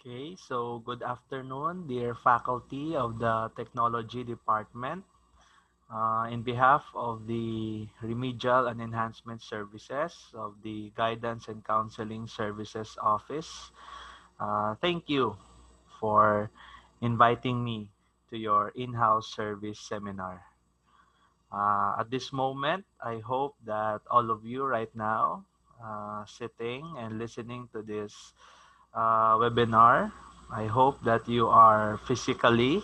Okay, so good afternoon, dear faculty of the Technology Department. In behalf of the Remedial and Enhancement Services of the Guidance and Counseling Services Office, thank you for inviting me to your in-house service seminar. At this moment, I hope that all of you right now sitting and listening to this webinar. I hope that you are physically,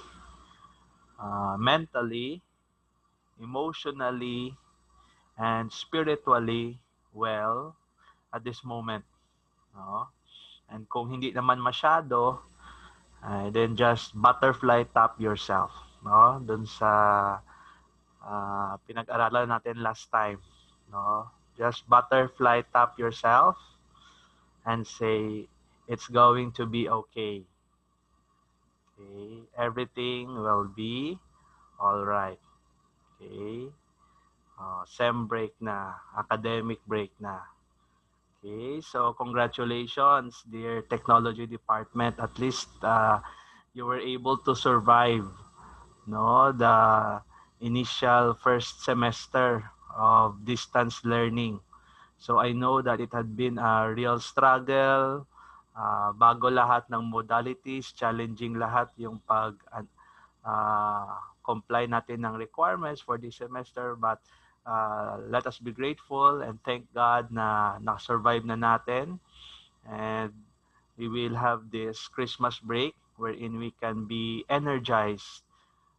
mentally, emotionally, and spiritually well at this moment. No? And kung hindi naman masyado, then just butterfly tap yourself. No? Dun sa pinag-aralan natin last time. No? Just butterfly tap yourself and say, it's going to be okay. Okay? Everything will be all right. Okay? Sem break na, academic break na. Okay, so congratulations, dear Technology Department. At least you were able to survive, no, the initial first semester of distance learning. So I know that it had been a real struggle. Bago lahat ng modalities, challenging lahat yung pag comply natin ng requirements for this semester, but let us be grateful and thank God na nakasurvive na natin, and we will have this Christmas break wherein we can be energized,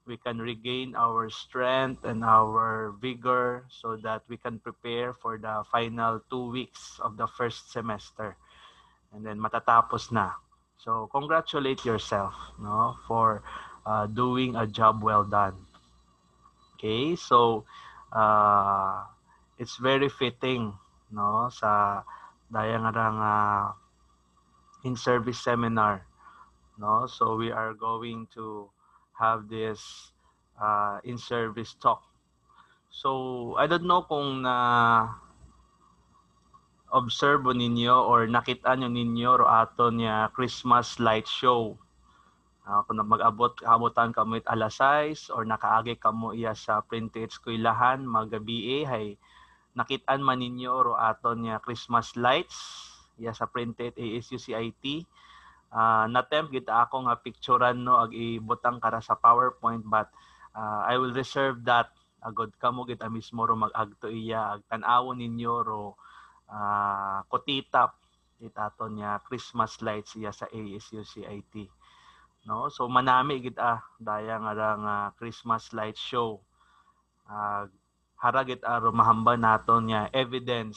we can regain our strength and our vigor so that we can prepare for the final 2 weeks of the first semester, and then matatapos na. So congratulate yourself, no, for doing a job well done. Okay, so uh, it's very fitting, no, sa daya nga in-service seminar, no. So we are going to have this in-service talk. So I don't know kung na observe ninyo or nakita nyo ninyo ro ato niya Christmas light show. Kung mag-abot hamutan kamo it alas 6 or nakaagi kamo iya sa printed eskwelahan magabi hay nakitaan man ninyo ro aton niya Christmas lights iya sa printed ASU CIT. Na-tempt gid ako nga picturean no ag ibutang kara sa PowerPoint, but I will reserve that agod kamo gid mismo ro mag-agto iya ag tan-awon ninyo ro kotitap it aton niya Christmas lights iya sa ASU CIT. No, so manami gid daya nga Christmas light show. Hara gid aro mahamba naton niya evidence,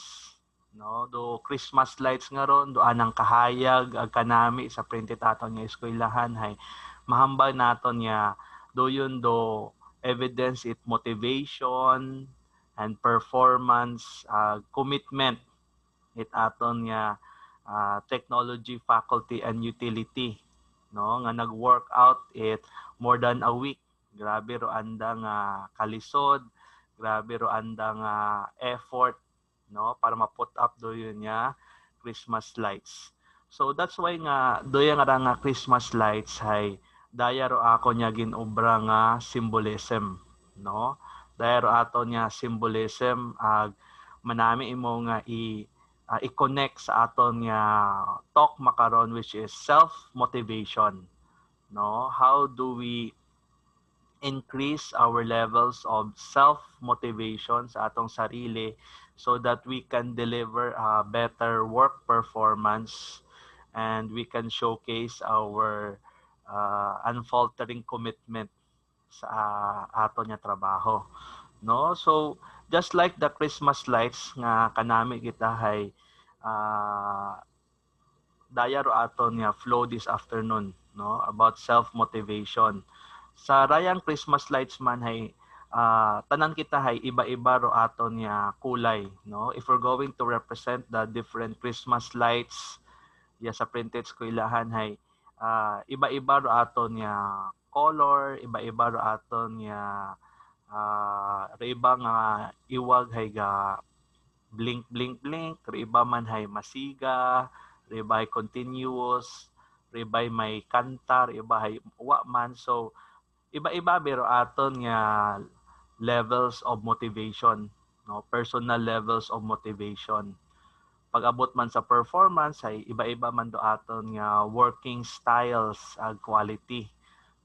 no, do Christmas lights nga ron do anang kahayag ag kanami sa printed aton nga eskwelahan hay mahamba naton niya do yun do evidence it motivation and performance commitment it aton nga technology faculty and utility, no, nga nag-workout it more than a week. Grabe ro anda nga kalisod, grabe ro anda nga effort, no, para ma-put up do yun nga Christmas lights. So that's why nga doya nga Christmas lights hay daya ro ako nya ginobra nga symbolism, no. Daya ro ato nya symbolism ag manami imo nga i-connect sa aton nga talk makaron, which is self motivation, no, how do we increase our levels of self motivation sa atong sarili so that we can deliver a better work performance and we can showcase our unfaltering commitment sa aton nga trabaho, no. So just like the Christmas lights nga kanami kita hay daya ro aton nga flow this afternoon, no, about self motivation. Sa rayang Christmas lights man hay tanan kita hay iba-iba ro aton nga kulay, no. If we're going to represent the different Christmas lights ya sa printed eskwelahan hay iba-iba ro aton nga color, iba-iba ro aton nga iba nga iwag hay ga blink blink blink, iba man hay masiga, iba hay continuous, iba'y may kantar, iba hay wa man. So iba-iba biro aton nga levels of motivation, no? Personal levels of motivation. Pag-abot man sa performance ay iba-iba man do aton nga working styles ag quality,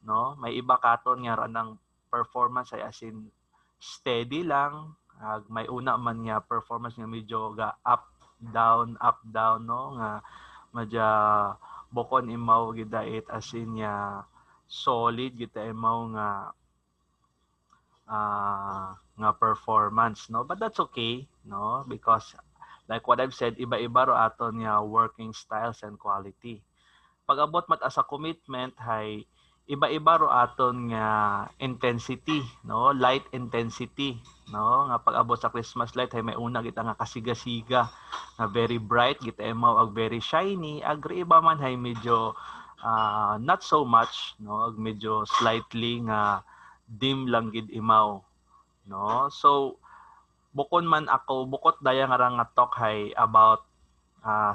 no? May iba katon nga ranang performance ay as in steady lang, ag may una man nga performance nga medyo ga up down, no? Nga madya bukon imaw gidait as in nga solid kita imaw nga performance, no? But that's okay, no? Because like what I've said, iba-iba ro aton nga working styles and quality. Pag-abot mat as a commitment hay iba-iba ro aton nga intensity, no? Light intensity, no? Nga pag-abot sa Christmas light hay may una kita nga kasiga-siga, nga very bright kita emaw ag very shiny, ag iba man hay medyo not so much, no? Ag medyo slightly nga dim lang gid imaw, no? So bukod daya nga talk hay about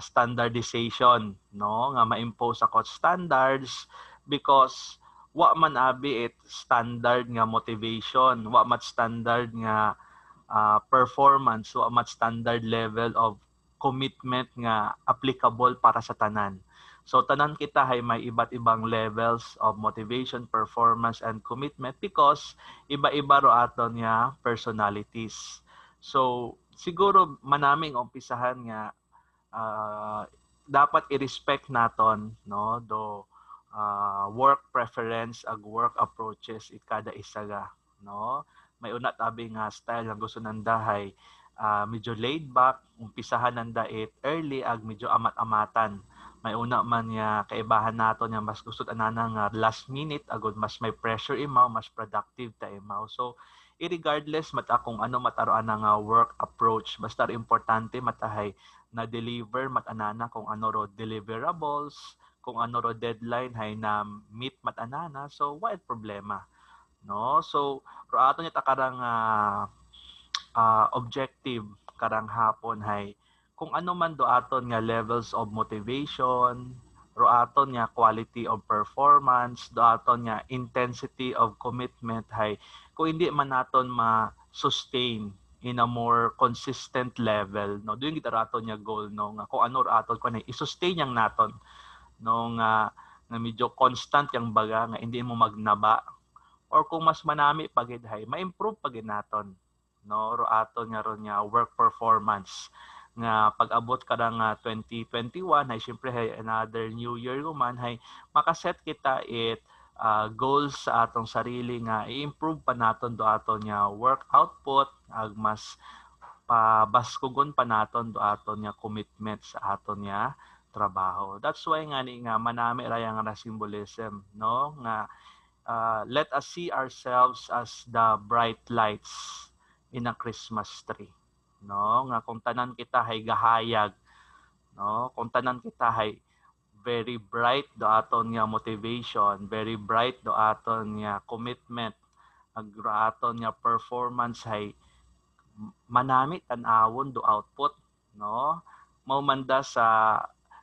standardization, no? Nga ma-impose ako standards because wa man abi it standard nga motivation, wa mat standard nga performance, wa mat standard level of commitment nga applicable para sa tanan. So tanan kita hay may iba't ibang levels of motivation, performance, and commitment because iba-iba ro aton nga personalities. So siguro manaming umpisahan nga dapat i-respect naton, no, do work preference ag work approaches it kada isa ga, no? May una tabi nga style nga gusto nanda hay medyo laid back, umpisahan nanda it early ag medyo amat-amatan. May una man nga kaibahan naton nga mas gusto anana nga last minute agud mas may pressure imaw, mas productive ta imaw. So regardless mata kung ano mataroan nga work approach, basta importante matahay na deliver matanana kung ano ro deliverables, kung ano ro deadline hay na meet matanana. So what problema, no? So ro ato niya takarang objective karang hapon hay kung ano man do aton nga levels of motivation, ro aton nga quality of performance, do aton nga intensity of commitment hay kung hindi man naton ma-sustain in a more consistent level, no? Doon kita raton nga goal, no? Nga kung ano aton ko na i-sustain yang naton, no? Nga medyo constant yang baga nga hindi mo magnaba or kung mas manami pagid hay ma-improve pagid naton, no? Ro aton nga ron nga work performance nga pag-abot kada nga 2021 ay syempre hay another new year man hay makaset kita it goals sa atong sarili nga i-improve pa naton do aton nga work output ag mas pabaskugon pa naton do aton nga commitment sa aton nga trabaho. That's why nga ni nga manami raya nga symbolism, no? Nga let us see ourselves as the bright lights in a Christmas tree, no? Nga kung tanan kita hay gahayag, no? Kung tanan kita hay very bright do aton nga motivation, very bright do aton nga commitment, ag aton nga performance hay manami tan-awon do output, no? Mao manda sa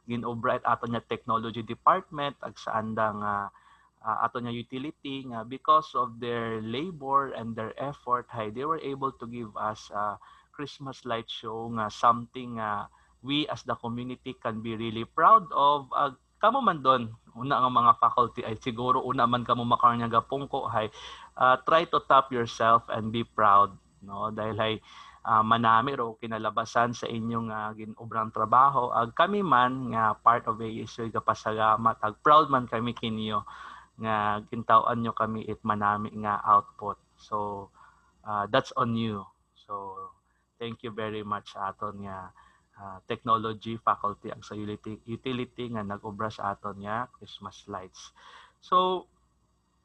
ginobra aton nga technology department ag sa andang aton nga utility nga because of their labor and their effort hay they were able to give us a Christmas light show nga something we as the community can be really proud of. Kamo man doon una nga mga faculty ay siguro una man kamo makaroon nga gapungko hay try to top yourself and be proud, no? Dahil hay manami ro kinalabasan sa inyong ginobrang trabaho ag kami man nga part of ASU kapasalamat ag proud man kami kinyo nga gintawan nyo kami it manami nga output. So that's on you. So thank you very much aton nga technology faculty ang sa utility nga nag-obra sa aton nga Christmas lights. So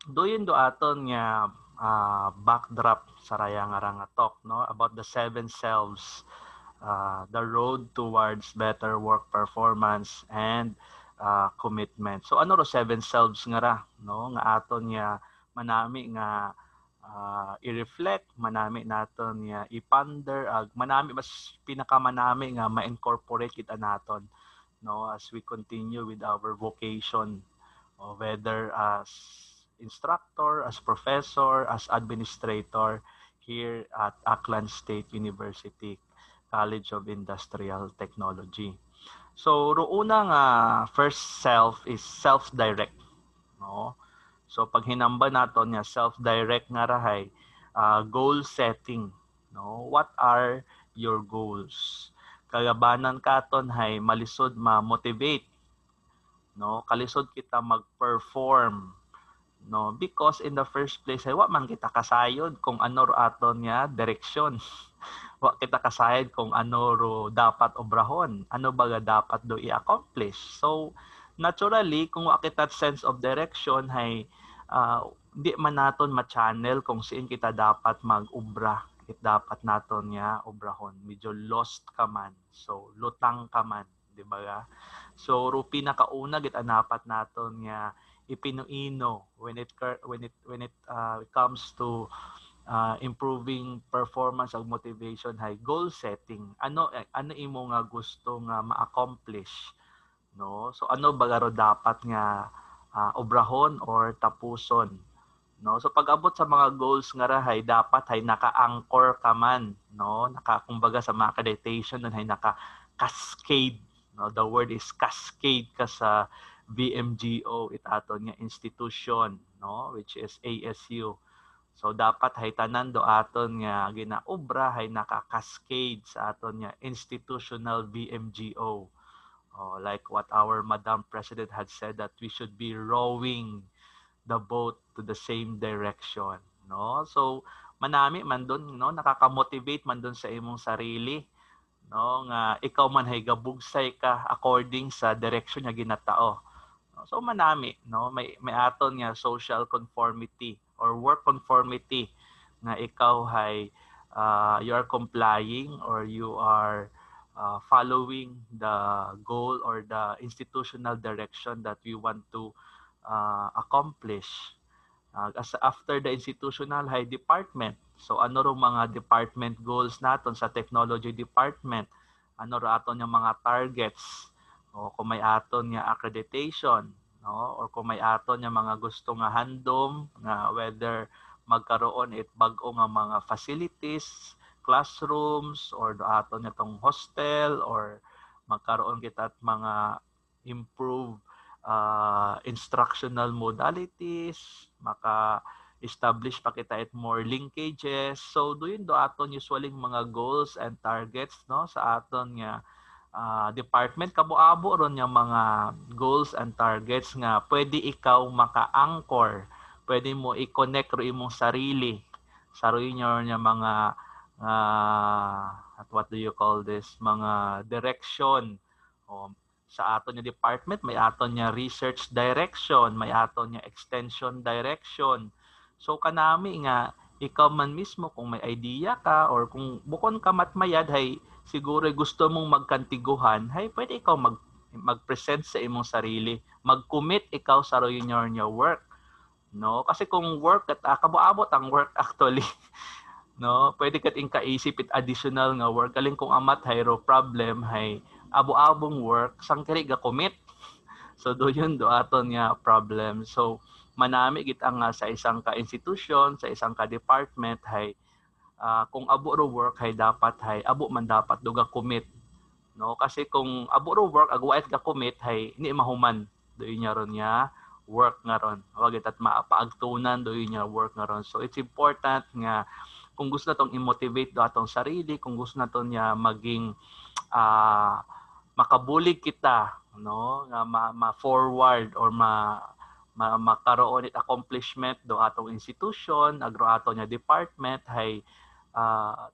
doon do aton nga backdrop sa raya nga talk, no, about the 7 selves, the road towards better work performance and commitment. So ano ro 7 selves nga ra, no, nga aton nga manami nga i-reflect, manami naton nga i-ponder, manami mas pinakamanami nga ma-incorporate kita naton, no, as we continue with our vocation, whether as instructor, as professor, as administrator here at Aklan State University College of Industrial Technology. So, roon nga first self is self-direct, no? So, pag hinamba naton nga self-direct nga rahay, goal setting, no? What are your goals? Kagabanan katon hay malisod ma-motivate, no? Kalisod kita mag-perform, no, because in the first place ay wa man kita kasayod kung ano ro aton nga direksyon. Wa kita kasayod kung ano ro dapat obrahon, ano baga dapat do i-accomplish. So naturally kung wa kita sense of direction hay di man naton ma-channel kung saan kita dapat mag-ubra, it dapat naton nga obrahon. Medyo lost ka man, so lutang ka man, di ba? So ro pinakauna git anapat naton nga ipinuino when it comes to improving performance of motivation hay goal setting. Ano imo nga gusto nga ma-accomplish, no? So ano bagaro dapat nga obrahon or tapuson, no? So pag-abot sa mga goals nga rahay dapat hay naka-anchor ka man, no? Kumbaga sa mga accreditation nun hay naka-cascade, no? The word is cascade ka sa VMGO it aton nga institution, no, which is ASU. So dapat hay tanan do aton nga ginaobra hay naka-cascade sa aton nga institutional VMGO. Like what our Madam President had said that we should be rowing the boat to the same direction, no? So manami man doon, no, nakaka-motivate man doon sa imong sarili, no, nga ikaw man hay gabugsay ka according sa direction nga ginatao. So manami, no, may aton nga social conformity or work conformity nga ikaw hay you are complying or you are following the goal or the institutional direction that we want to accomplish. As after the institutional high department, so ano ro mga department goals naton sa technology department, ano ro aton yung mga targets, o kung may aton nga accreditation, no, or kung may aton nga mga gusto nga handom nga whether magkaroon it bag-o nga mga facilities, classrooms, or do aton nga tong hostel, or magkaroon kita at mga improve instructional modalities, maka-establish pa kita it more linkages. So doon do aton usually mga goals and targets, no, sa aton nga department. Kabo-abo ron yung mga goals and targets nga pwede ikaw maka-anchor, pwede mo i-connect ro imong sarili sa inyo nga mga at what do you call this, mga direction. Sa aton nga department may aton nga research direction, may aton nga extension direction. So kanami nga ikaw man mismo kung may idea ka or kung bukon ka matmayad hay siguro gusto mong magkantiguhan, hay pwede ikaw mag-present sa imong sarili, mag-commit ikaw sa your work, no? Kasi kung work at kabo-abot ang work actually, no, pwede kat inkaisip it additional nga work galing kung amat hayro problem hay abo-abong work sang kiri ga commit. So do yun do aton nga problem. So manami git ang sa isang ka institution, sa isang ka department hay kung abo ro work hay dapat hay abo man dapat do ga commit, no? Kasi kung abo ro work agwait ga commit hay ni mahuman do nya ron nga work nga ron. Wag at maapaagtunan do nya work nga ron. So it's important nga kung gusto natong i-motivate do atong sarili, kung gusto naton nga maging makabulig kita, no, nga ma-forward or makaroon it accomplishment do atong institution, agro aton nga department hay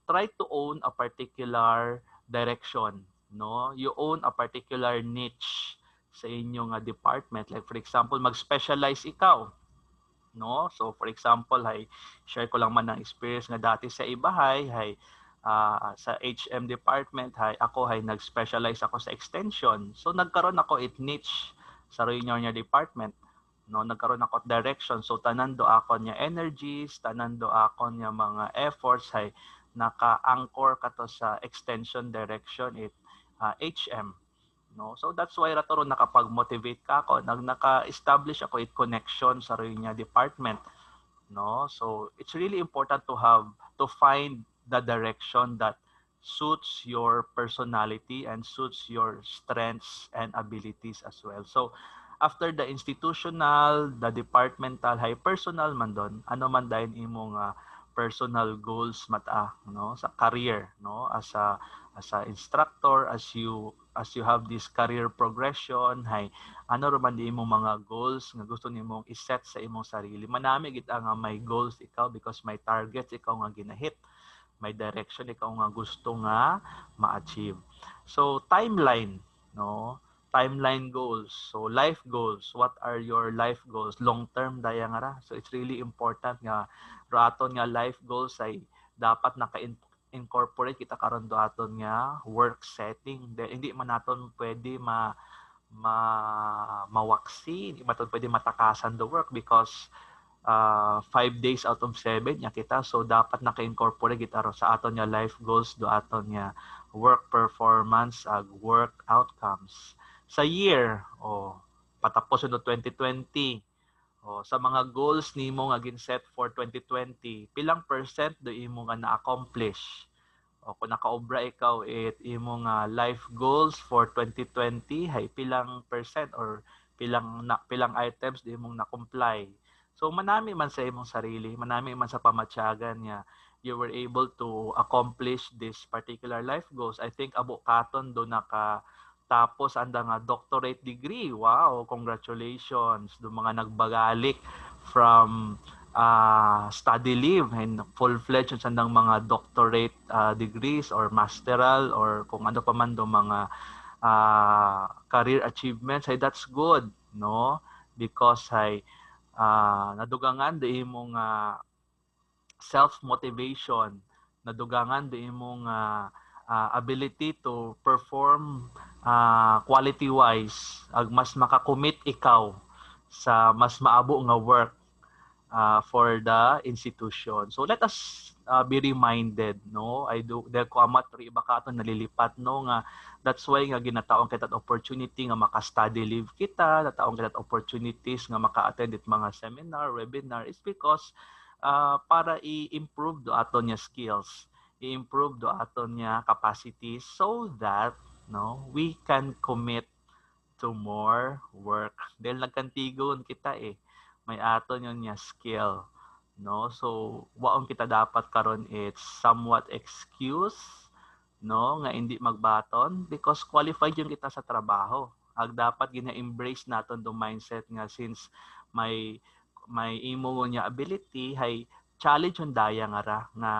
try to own a particular direction, no? You own a particular niche sa inyong department. Like for example, mag-specialize ikaw, no? So for example, hay share ko lang man ng experience nga dati sa ibahay, hay sa HM department hay ako hay nag-specialize ako sa extension. So nagkaroon ako it niche sa Rainier department, no, nagkaroon ako direction. So tanan do ako nya energies, tanan do ako nya mga efforts hay naka-anchor ka to sa extension direction it HM, no. So that's why ratoro nakapag-motivate ka ako, naka-establish ako it connection sa rin niya department, no. So it's really important to find the direction that suits your personality and suits your strengths and abilities as well. So after the institutional, the departmental, hay personal man doon, ano man dahil imong personal goals mata, no, sa career, no, as a instructor, as you have this career progression, hay ano man di imong mga goals nga gusto nimong iset sa imong sarili. Manami gid nga may goals ikaw because may targets ikaw nga ginahit, may direction ikaw nga gusto nga ma-achieve. So timeline, no, timeline goals. So life goals, what are your life goals? Long term daya nga ra. So it's really important nga raton nga life goals ay dapat incorporate kita karon do aton nga work setting. Hindi man naton pwede mawaksi, hindi naton pwede matakasan the work because 5 days out of 7 nya kita, so dapat naka-incorporate kita sa aton nga life goals do aton nga work performance ag work outcomes sa year patapos no 2020 sa mga goals nimo nga gin-set for 2020 pilang percent do imo nga na-accomplish kung nakaobra ikaw imo nga life goals for 2020 hay pilang percent or pilang items do imong na-comply. So manami man sa imong sarili, manami man sa pamatyagan niya, you were able to accomplish this particular life goals. I think abo katon do tapos anda nga doctorate degree. Wow, congratulations do mga nagbagalik from study leave and full-fledged sandang mga doctorate degrees or masteral or kung ano pa man do mga career achievements. Hey, that's good, no? Because nadugangan do imong self-motivation, nadugangan do imong ability to perform quality-wise, ag mas makakommit ikaw sa mas maabo nga work for the institution. So let us be reminded, no? I do dahil ko amat iba ka ato nalilipat, no, nga that's why nga ginataong kita opportunity nga maka-study leave kita, nataong kita opportunities nga maka-attend it mga seminar, webinar is because para i-improve do aton nya skills, i-improve do aton nya capacity so that no we can commit to more work. Dahil nagkantigon kita may aton yun nya skill, no. So waon kita dapat karon it's somewhat excuse, no, nga hindi magbaton because qualified yung kita sa trabaho. Ag dapat gina-embrace naton do mindset nga since may imo nya ability hay challenge yung daya nga ra nga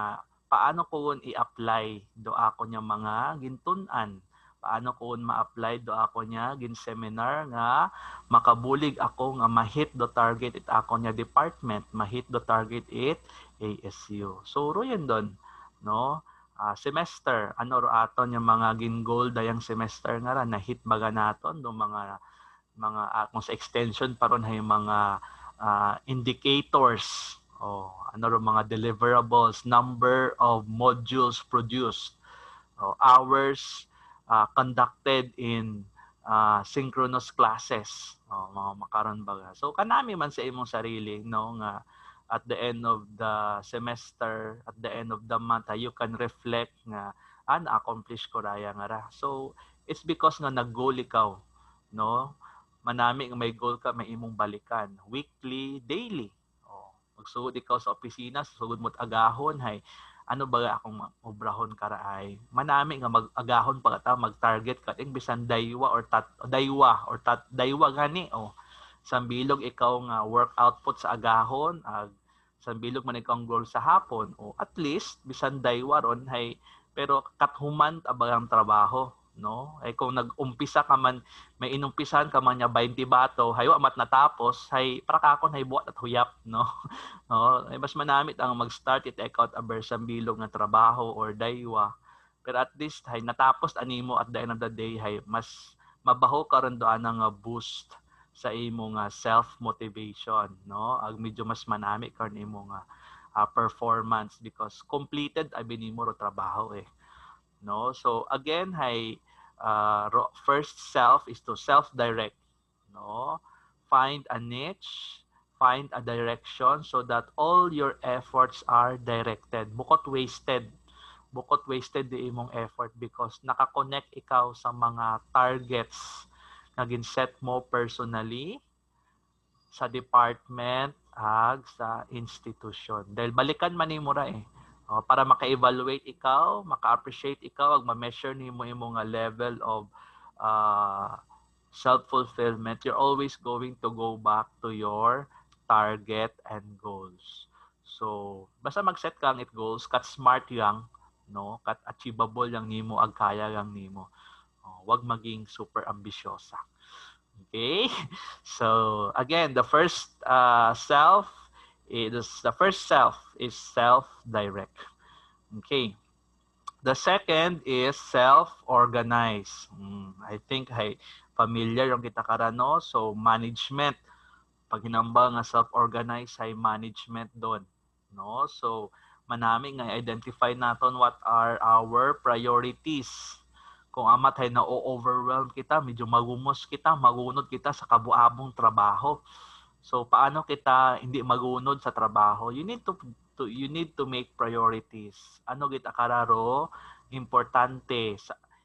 paano ko i-apply do ako nya mga gintun-an, paano ko ma-apply do ako nya gin seminar nga makabulig ako nga ma-hit the target it ako nya department, ma-hit the target it ASU. So ro yun don, no. Semester ano ro aton yung mga gin goal dayang semester nga ra na hit baga naton do mga kung sa extension paron hay mga indicators ano ro mga deliverables, number of modules produced, hours conducted in synchronous classes, mga makaron baga. So kanami man sa imong sarili, no, nga at the end of the semester, at the end of the month, you can reflect nga na-accomplish ko raya nga ra. So it's because nga nag-goal ikaw, no. Manami nga may goal ka, may imong balikan weekly, daily. Magsugod ikaw sa opisina, sugod mo't agahon hay ano ba akong obrahon karaay. Manami nga mag-agahon pagata mag-target ka ing bisan daywa gani sambilog ikaw nga work output sa agahon sambilog man ikaw ang goal sa hapon at least bisan daywa ron hay pero kathuman abagang trabaho, no. Ay kung nag-umpisa ka man may inumpisan ka man nya 20 bato hayo amat natapos hay para kakon hay buhat at huyap, no. No, ay mas manamit ang mag-start it take out abersang bilog nga trabaho or daywa pero at least hay natapos animo at the end of the day hay mas mabaho karon do nga boost sa imo nga self motivation, no. Ag medyo mas manami karon imo nga performance because completed abi nimo ro trabaho no. So again hay first self is to self-direct, no? Find a niche, find a direction so that all your efforts are directed. Bukod wasted di imong effort because nakakonect ikaw sa mga targets na ginset mo personally, sa department, ag sa institution. Dahil balikan man nimo ra eh. Para maka-evaluate ikaw, maka-appreciate ikaw, ag ma-measure nimo imong level of uh, self-fulfillment, you're always going to go back to your target and goals. So, basta mag-set kang it goals, kat smart yang, no? Kat achievable yang nimo, ag kaya yang nimo. Wag maging super ambisyosa. Okay? So, again, the first self is self-direct. Okay. The second is self-organize. I think familiar yung kita karano. So, management. Pag hinamba nga self-organize, ay management doon. No? So, manami nga identify naton what are our priorities. Kung amat ay na-overwhelm kita, medyo magumos kita, magunod kita sa kabuabong trabaho. So, paano kita hindi magunod sa trabaho? You need to make priorities. Ano git akararo? Importante.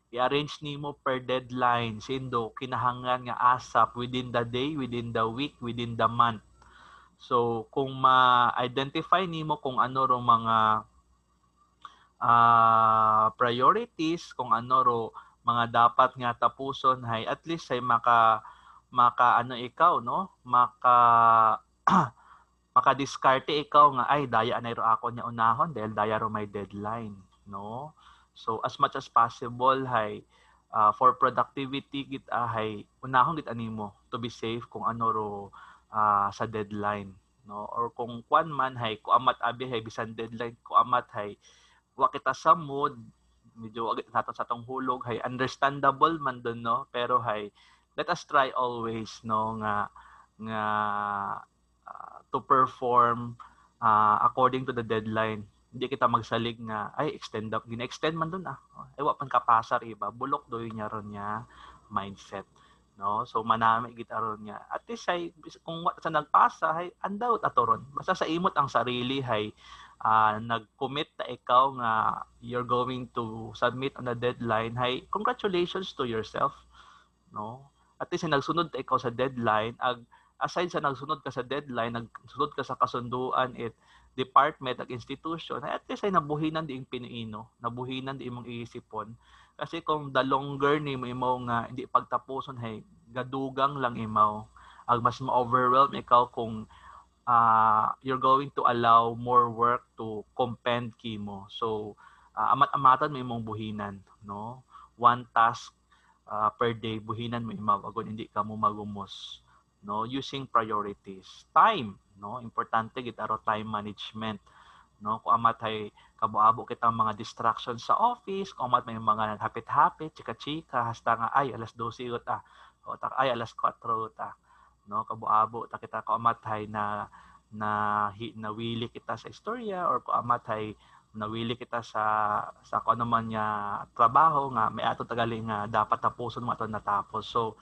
I-arrange nimo per deadline. Sindo, kinahanglan nga asap within the day, within the week, within the month. So, kung ma-identify nimo kung ano ro mga priorities, kung ano ro mga dapat nga tapuson, hay at least ay maka ano ikaw, no? Maka-diskarte ikaw nga, ay, daya na ro ako niya unahon dahil daya ro may deadline, no? So, as much as possible, hay, for productivity, kita, hay, unahon kita nimo to be safe kung ano ro sa deadline, no? Or kung kwan man, hay, kung amat abi, hay, bisan deadline, kung amat, hay, wa kita sa mood, medyo agad natin sa tong hulog, hay, understandable man dun, no? Pero, hay, let us try always, no, nga to perform according to the deadline. Hindi kita magsalig nga, ay, gina-extend man dun ay, wapan kapasar iba, bulok doy niya ron niya mindset. No? So, manami kita ron niya. At least, ay, kung sa nagpasa, ay, andawt atoron. Basta sa imot ang sarili, ay, nag-commit na ikaw nga you're going to submit on the deadline, ay, congratulations to yourself. No? At least, nagsunod ikaw sa deadline, aside sa nagsunod ka sa deadline, nagsunod ka sa kasunduan department at institution, at least ay nabuhinan di yung piniino, nabuhinan di imong iisipon. Kasi kung the longer ni mo nga hindi pagtapuson, hay, gadugang lang imaw. Ag mas ma-overwhelm ikaw kung you're going to allow more work to compend kimo. So, amat-amatan mo imong buhinan, no? One task per day, buhinan mo imaw, agon hindi ka mo magumos. No, using priorities. Time, no? Importante gid aro time management, no? Kung amat ay kabuabo kita mga distractions sa office, kung amat may mga hapit-hapit, chika-chika, hasta nga ay alas 12 uta, o ay alas 4 uta, no? Kabuabo ta kita kung amat ay nawili kita sa istorya, or kung amat ay nawili kita sa kung ano man niya trabaho nga may ato tagali nga dapat tapuson mo ato natapos. So,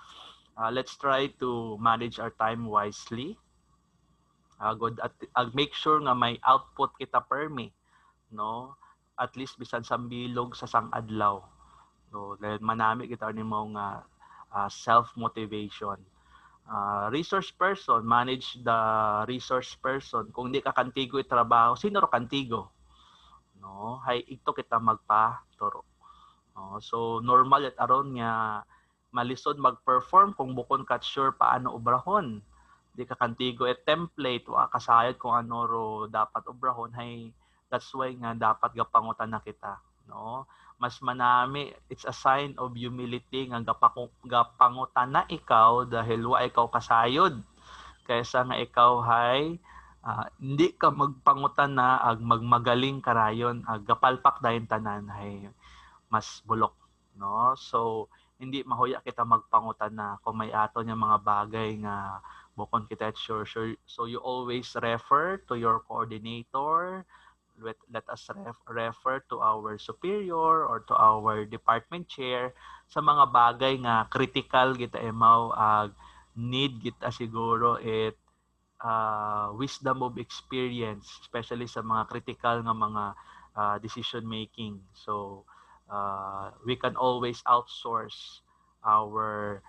let's try to manage our time wisely. Good at make sure nga may output kita permi, no? At least bisan sa bilog sa sang-adlaw. So, dahil manami kita nimo nga self-motivation. Resource person, manage the resource person. Kung di ka kantigo trabaho, sino ro kantigo? No? Hay ito kita magpa-turo. No? So, normal at aron nga malisod mag-perform kung bukon ka sure paano obrahon. Di ka kantigo template, wa kasayad kung ano ro dapat obrahon, hay that's why nga dapat gapangutan na kita, no? Mas manami, it's a sign of humility nga gapangutan na ikaw dahil wa ikaw kasayod kaysa nga ikaw hay hindi ka magpangutan na ag magmagaling karayon ag gapalpak dayon tanan hay mas bulok, no? So hindi mahuya kita magpangutan na kung may ato niya mga bagay nga bukon kita sure. So you always refer to your coordinator, let us refer to our superior or to our department chair sa mga bagay nga critical kita emaw need kita siguro wisdom of experience, especially sa mga critical nga mga decision making. So we can always outsource our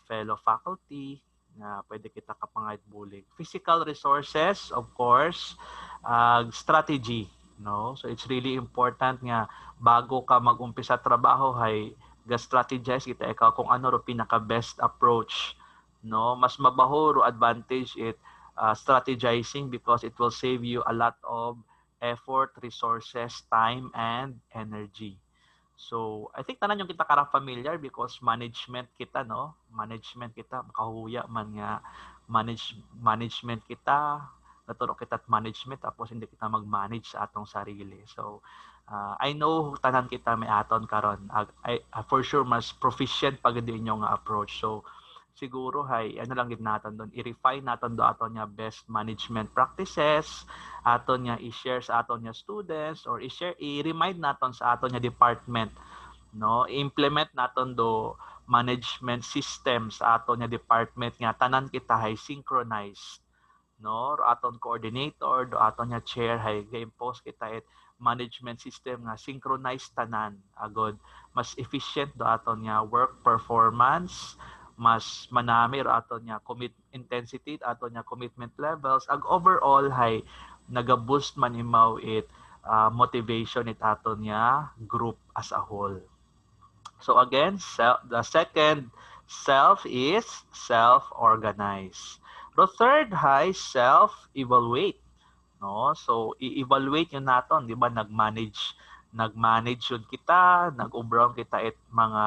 fellow faculty na pwede kita kapangayat bulig. Physical resources, of course, strategy, no? So it's really important nga bago ka mag-umpisa trabaho hay ga-strategize kita ikaw kung ano ro pinaka best approach, no? Mas mabaho ro advantage strategizing because it will save you a lot of effort, resources, time, and energy. So, I think tanan yung kita karang familiar because management kita, no? Management kita, makahuya man nga management kita, naturo kita at management, tapos hindi kita mag-manage sa atong sarili. So, I know tanan kita may aton karon. For sure, mas proficient pag din yung approach. So, siguro hay ano lang gid naton doon i-refine naton do aton nga best management practices aton nga i-share sa aton nga students or i-remind naton sa aton nga department, no? I-implement naton do management system sa aton nga department nga tanan kita hay synchronized, no? Ro aton coordinator do aton nga chair hay ga-impose kita management system nga synchronized tanan agod mas efficient do aton nga work performance, mas manami ra aton nya intensity aton nya commitment levels ag overall hay naga-boost man imaw motivation aton nya group as a whole. So again, the second self is self-organize. The third hay self-evaluate, no? So i-evaluate yun naton, di ba? Nag-manage yun kita, nag-ubrown kita mga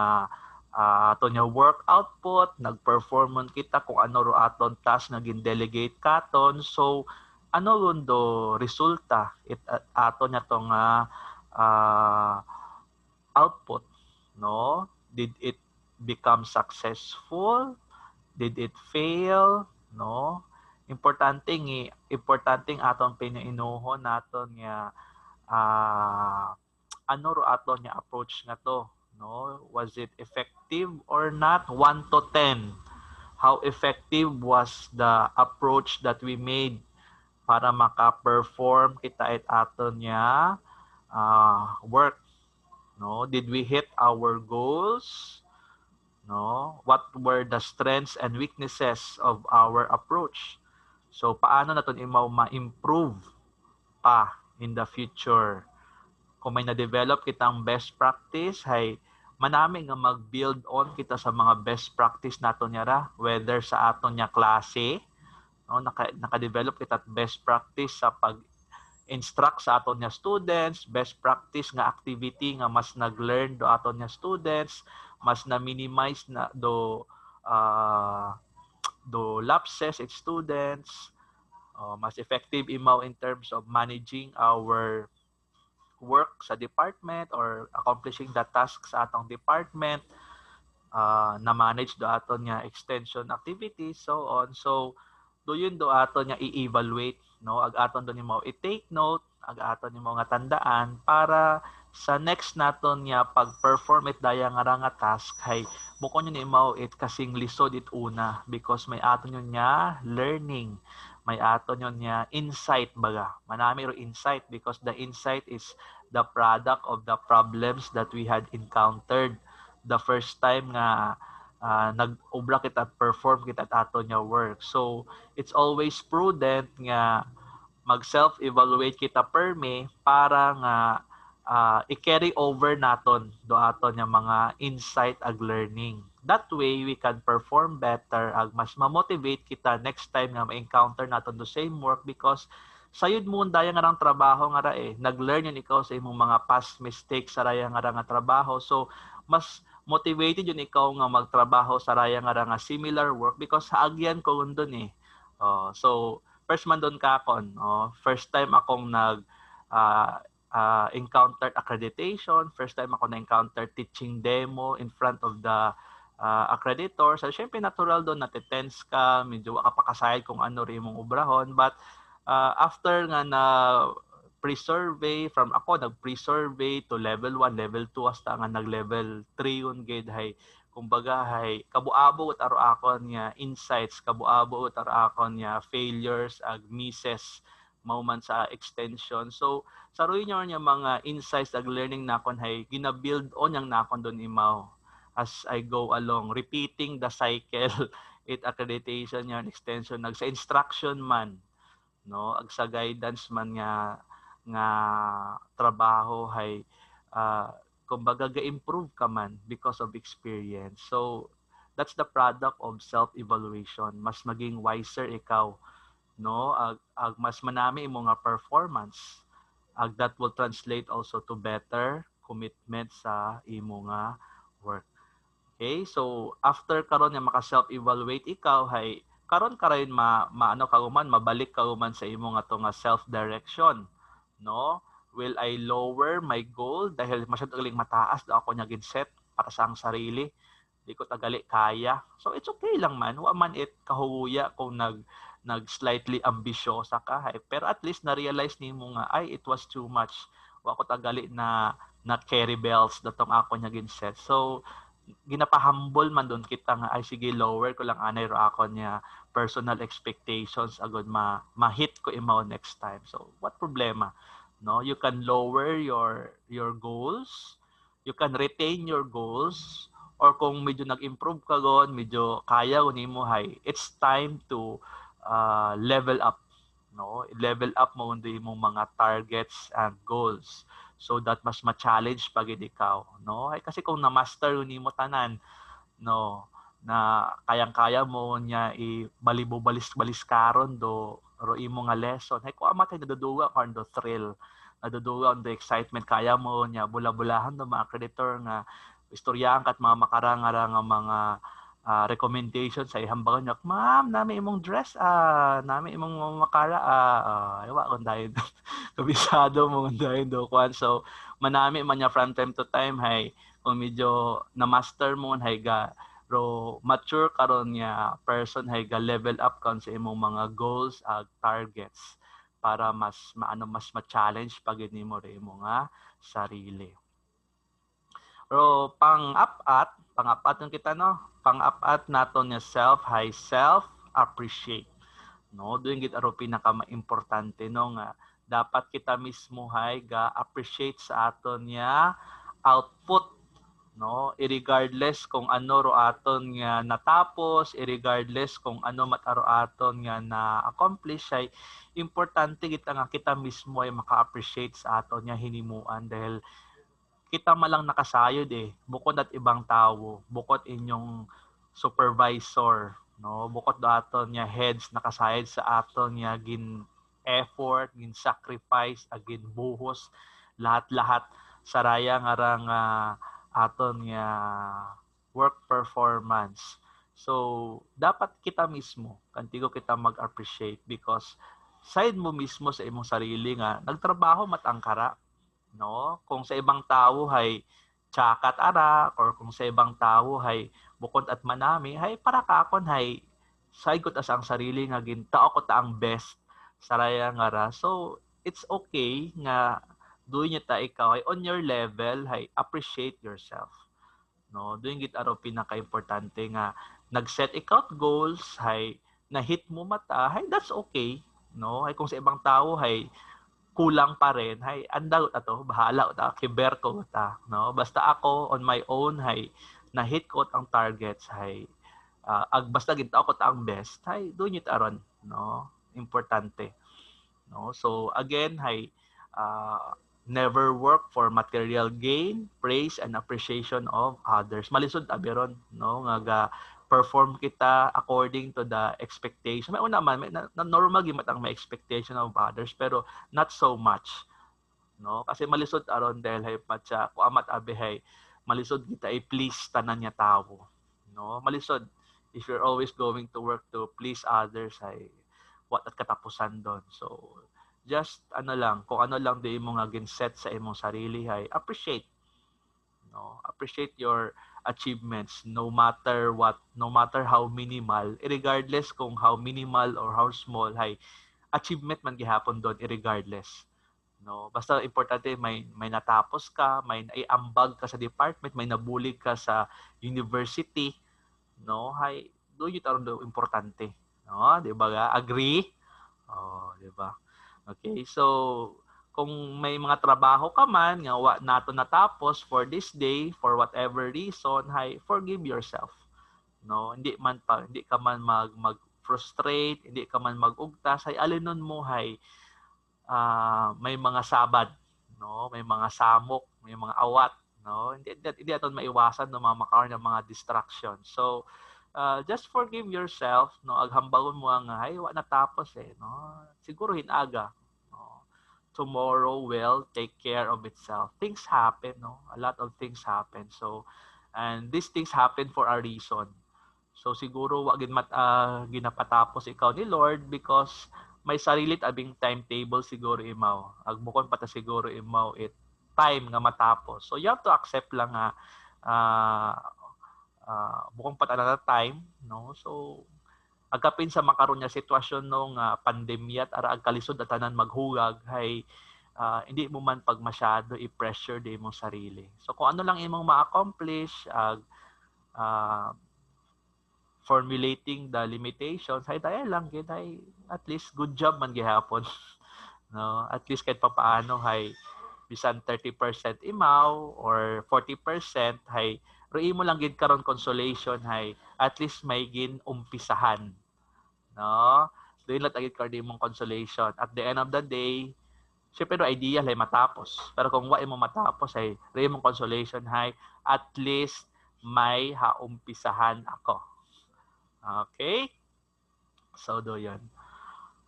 aton nga work output, nag-perform kita kung ano ro aton task nga gin-delegate katon. So ano ron do resulta aton nga tong output, no? Did it become successful? Did it fail? No? Importanteng aton piniinuhon naton nga ano ro aton nga approach nga to, no? Was it effective or not? 1 to 10. How effective was the approach that we made para maka-perform kita aton nga work, no? Did we hit our goals? No? What were the strengths and weaknesses of our approach? So paano naton imaw ma-improve pa in the future? Kung may na-develop kitang best practice, hay manami nga mag-build on kita sa mga best practice naton ra, whether sa aton nya klase, no, naka-develop kita best practice sa pag-instruct sa aton nya students, best practice nga activity nga mas nag-learn do aton nya students, mas na-minimize na do lapses at students, mas effective imaw in terms of managing our work sa department or accomplishing the tasks sa atong department, na manage do aton nga extension activities, so on. So do yun do aton nga i-evaluate, no? Ag aton do nimo i-take note, ag aton nimo nga tandaan para sa next naton nga pag-perform daya nga task hay bukon yun imaw kasing lisod una because may aton yun nga learning, may aton yun nga insight baga. Manami ro insight because the insight is the product of the problems that we had encountered the first time nga nag-ubra kita at perform kita at aton nga work. So it's always prudent nga mag-self-evaluate kita perme para nga i-carry over naton do aton nga mga insight ag learning. That way we can perform better ag mas ma-motivate kita next time nga ma-encounter naton the same work because sayod mo daya nga rang trabaho nga ra nag-learn yun ikaw sa imong mga past mistakes sa raya nga trabaho. So mas motivated yun ikaw nga magtrabaho sa raya nga similar work because haagyan ko undon so first man doon kakon, first time akong encountered accreditation, first time ako na-encounter teaching demo in front of the accreditor. So syempre natural doon tense ka, medyo ka pakasayad kung ano rin mong ubrahon, but after nga na pre-survey from ako nag-pre-survey to level 1, level 2 hasta nga nag-level 3 yun gid hay kumbaga hay kabuabo ut aro akon nga insights, kabuabo ut aro akon nga failures ag misses mauman sa extension. So saruy niya mga insights ag learning nakon hay gina-build on yang nakon don imaw as I go along, repeating the cycle it accreditation yan extension nag sa instruction man no ag sa guidance man nga trabaho hay kumbaga ga-improve ka man because of experience. So that's the product of self-evaluation. Mas maging wiser ikaw no ag mas manami imo nga performance ag that will translate also to better commitment sa imo nga work. Okay, so after karon nga maka self-evaluate ikaw hay karon ka rin maano ka man mabalik ka man sa imo nga to nga self-direction no. Will I lower my goal dahil masyado galing mataas daw ako nya gid-set para sa ang sarili di ko tagali kaya, so it's okay lang man wa man it kahuya kung nag slightly ambisyosa ka hay pero at least na realize nimo nga ay it was too much wa ko tagali na carry bells datong ako nya gid-set. So ginapahambol man doon kita nga ay sige lower ko lang anay ro ako niya personal expectations agad ma-hit ko imaw next time. So what problema no, you can lower your goals, you can retain your goals, or kung medyo nag-improve ka gon medyo kaya nimo hay it's time to level up no, level up mo undi imong mga targets and goals so that mas ma-challenge pagid ikaw no ay kasi kung na-master nimo tanan no na kayang-kaya mo nya i-balibo-balis karon do ro imo nga lesson ay ko amat naduduwa kon do thrill naduduwa on the excitement kaya mo nya bula-bulahan do mga creditor nga istoryahan kat mga makarangara nga mga recommendations sa ihambagan niya, ma'am, nami imong dress, nami imong makara, iwa kung dahil kabisado mo dahil do kwan. So, manami man niya from time to time, hay, kung medyo na-master mo, hay ga, ro mature karon niya person, hay ga level up kan sa imong mga goals, targets, para mas ma-challenge pag mo rin mo nga sarili. Pero pang-apat yung kita no, pang-apat nato niya self-appreciate. No, doon gid aro pinaka maimportante no nga dapat kita mismo hay ga appreciate sa aton niya output no, irregardless kung ano ro aton nga natapos, irregardless kung ano mataro aton nga na-accomplish ay importante kita mismo ay maka-appreciate sa aton nga hinimuan dahil kita malang nakasayod bukod at ibang tao, bukod inyong supervisor, no, bukod do aton nya heads nakasayod sa aton nya gin effort, gin sacrifice, agin buhos, lahat-lahat saraya nga rang aton nya work performance. So, dapat kita mismo, kantigo kita mag-appreciate because side mo mismo sa imong sarili nga nagtrabaho matangkara no, kung sa ibang tao hay tsakat ara or kung sa ibang tao hay bukod at manami hay para kakon hay saygot as ang sarili nga gintao ko ta ang best saraya nga ra. So it's okay nga doon niya ta ikaw ay on your level hay appreciate yourself no, doon gid aro pinaka-importante nga nag-set ikaw goals hay na hit mo mata hay that's okay no, ay kung sa ibang tao hay kulang pa rin hay andaw ato bahala ta kiber ko ta no, basta ako on my own hay na hit ko ang targets hay ag basta gid ko ta ang best hay doon it aron no, importante no. So again hay never work for material gain, praise and appreciation of others. Malisod abiron no nga perform kita according to the expectation. May una man, normal gimat ang may expectation of others, pero not so much. No? Kasi malisod aron dahil hay patsa, ko amat abihay, malisod kita i-please tanan niya tao. No? Malisod, if you're always going to work to please others, ay what at katapusan doon. So, just ano lang, kung ano lang di mo nga ginset sa imong sarili, ay appreciate. No? Appreciate your achievements no matter what, no matter how minimal, regardless kung how minimal or how small, hay achievement man gihapon doon regardless No, basta importante may natapos ka, may naiambag ka sa department, may nabulig ka sa university, no? Hay do yun aron importante, no? Di ba ga? Agree? Oh, di ba? Okay, so kung may mga trabaho ka man nga wa nato natapos for this day for whatever reason, hay forgive yourself. No, hindi ka man mag frustrate, hindi ka man magugtas, hay alinon mo hay may mga sabad, no? May mga samok, may mga awat, no? Hindi aton maiwasan no makaroon ng mga distraction. So, just forgive yourself, no? Aghambagon mo ang ay wa natapos no? Siguro hinaga, no? Tomorrow will take care of itself. Things happen, no? A lot of things happen. So, and these things happen for a reason. So siguro wa gid ginapatapos ikaw ni Lord because may sarilit abing timetable siguro imaw. Agbukon pa ta siguro imaw it time nga matapos. So you have to accept lang nga bukong pa ta time, no? So agkapin sa makaron nga sitwasyon nung pandemya at ara agkalisod at tanan maghugag hay hindi mo man pag masyado i-pressure di imong sarili. So kung ano lang imong ma-accomplish formulating the limitations, hay tayo lang kay at least good job man gihapon. No, at least kahit papaano hay bisan 30% imaw or 40% hay roi mo lang gid karon consolation hay at least may gin umpisahan. No? Doon lang tagit card mong consolation. At the end of the day, syempre no idea ay matapos. Pero kung wa mo matapos ay roi mong consolation hay at least may haumpisahan ako. Okay? So, do yun.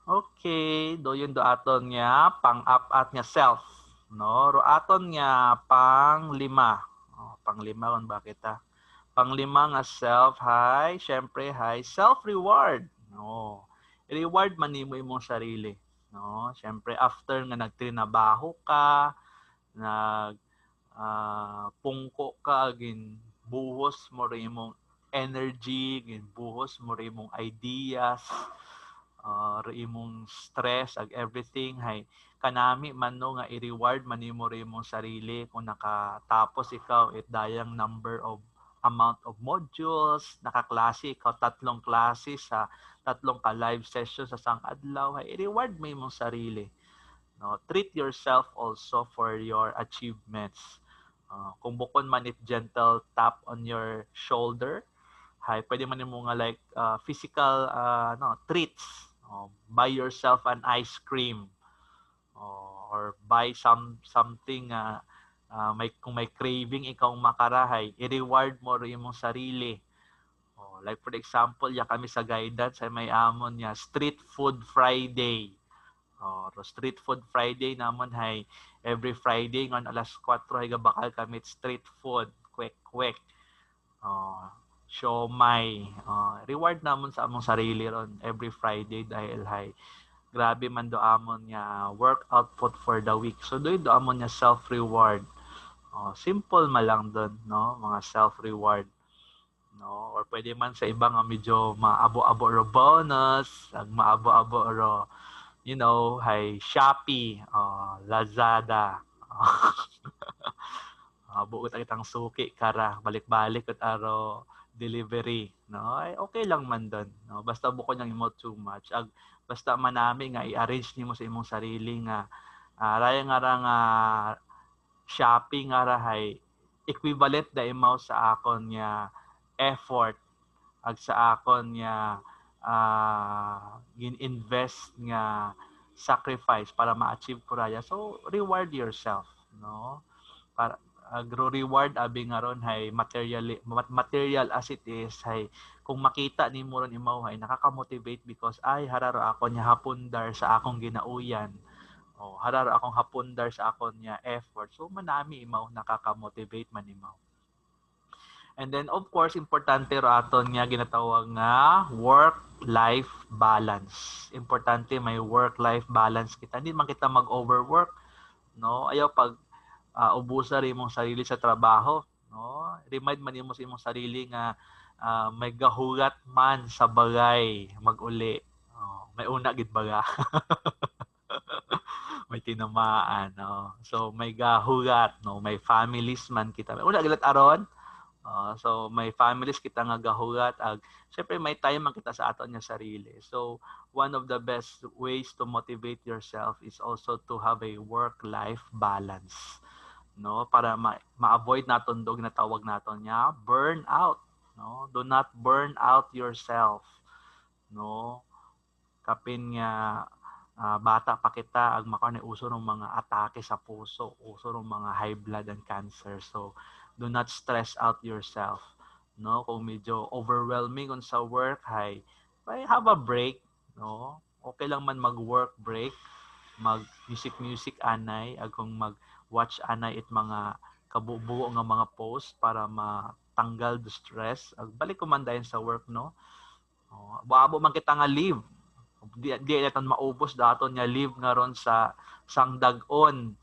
Okay, do yun do aton nga pang-up nga self. No? Ro aton nga pang-lima. Pang-lima kung bakit Pang-lima nga self, syempre, self-reward. No? Reward man nimo imong sarili. No? Syempre, after nga nagtrinabaho ka, pungko ka, gin buhos mo rin imong energy, ginbuhos mo rin imong ideas, rin imong stress, ag everything, hay kanami man no nga i-reward man nimo rin imong sarili kung nakatapos ikaw it dayang number of amount of modules, nakaklase ikaw 3 klase sa 3 ka live session sa sang adlaw, hay i-reward mo imong sarili. No, treat yourself also for your achievements. Kung bukon man it gentle tap on your shoulder, pwede man mo nga like physical treats. Buy yourself an ice cream or buy something kung may craving ikaw makarahay, i-reward mo rin imong sarili. Like for example, ya kami sa guidance ay may amon niya Street Food Friday. Street Food Friday namon hay every Friday ngon alas 4 hay bakal kami street food, kwek-kwek. Siomay. Reward namon sa among sarili ron every Friday dahil hay grabe man do amon nga work output for the week. So do amon nga self-reward. Simple man lang doon, no? Mga self-reward. No? Or pwede man sa ibang medyo maabo-abo ro bonus, maabo-abo ro Shopee, Lazada. Buot ang suki kara balik-balik at aro delivery, no? Ay okay lang man doon, no? Basta bukod nang imo too much. Basta manami nga i-arrange nimo sa imong sarili nga raya nga nga shopping nga rahay equivalent da imo sa akon nga effort ag sa akon nga gin-invest nga sacrifice para ma-achieve ko raya. So reward yourself, no? Para agro-reward abi nga ron hay material as it is hay kung makita nimo ron imaw hay nakaka-motivate because ay hararo ako nya hapundar sa akong ginauyan. Hararo akong hapundar sa akon nya effort. So manami imaw nakaka-motivate man imaw. And then of course importante ro aton nga ginatawag nga work-life balance. Importante may work-life balance kita. Hindi man kita mag-overwork, no? Ayaw pag ubusa rin mong sarili sa trabaho, no? Remind man mo sa imong sarili nga may gahugat man sa bagay mag-uli. May una gid baga. may tinamaan, no? So may gahugat, no? May families man kita. Una gilat aron. So may families kita nga gahugat ag syempre may time man kita sa aton nga sarili. So one of the best ways to motivate yourself is also to have a work-life balance, no? Para ma-avoid naton dog na tawag naton nya burnout, no? Do not burn out yourself, no? Kapin nga bata pa kita ag makaron uso ng mga atake sa puso, uso ng mga high blood and cancer. So do not stress out yourself, no? Kung medyo overwhelming on sa work, have a break, no? Okay lang man mag-work break, mag music anay, ag kung mag-watch anay it mga kabubuo nga mga post para matanggal the stress. Ag balik ko man dayon sa work, no? Baabo man kita nga leave. Di naton maubos daton nga leave nga ron sa sangdag-on.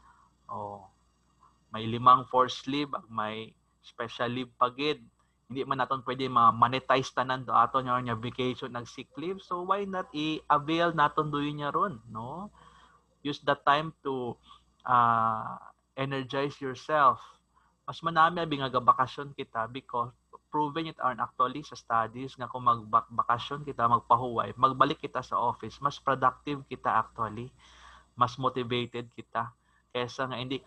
May 5 forced leave, may special leave pagid. Hindi man naton pwede ma-monetize tanan do aton nga vacation nag sick leave. So why not i-avail naton do yun ron, no? Use that time to energize yourself. Mas manami abi nga bakasyon kita because proven it aren't actually sa studies nga kung magbakasyon kita, magpahuway, magbalik kita sa office, mas productive kita actually, mas motivated kita kaysa nga hindi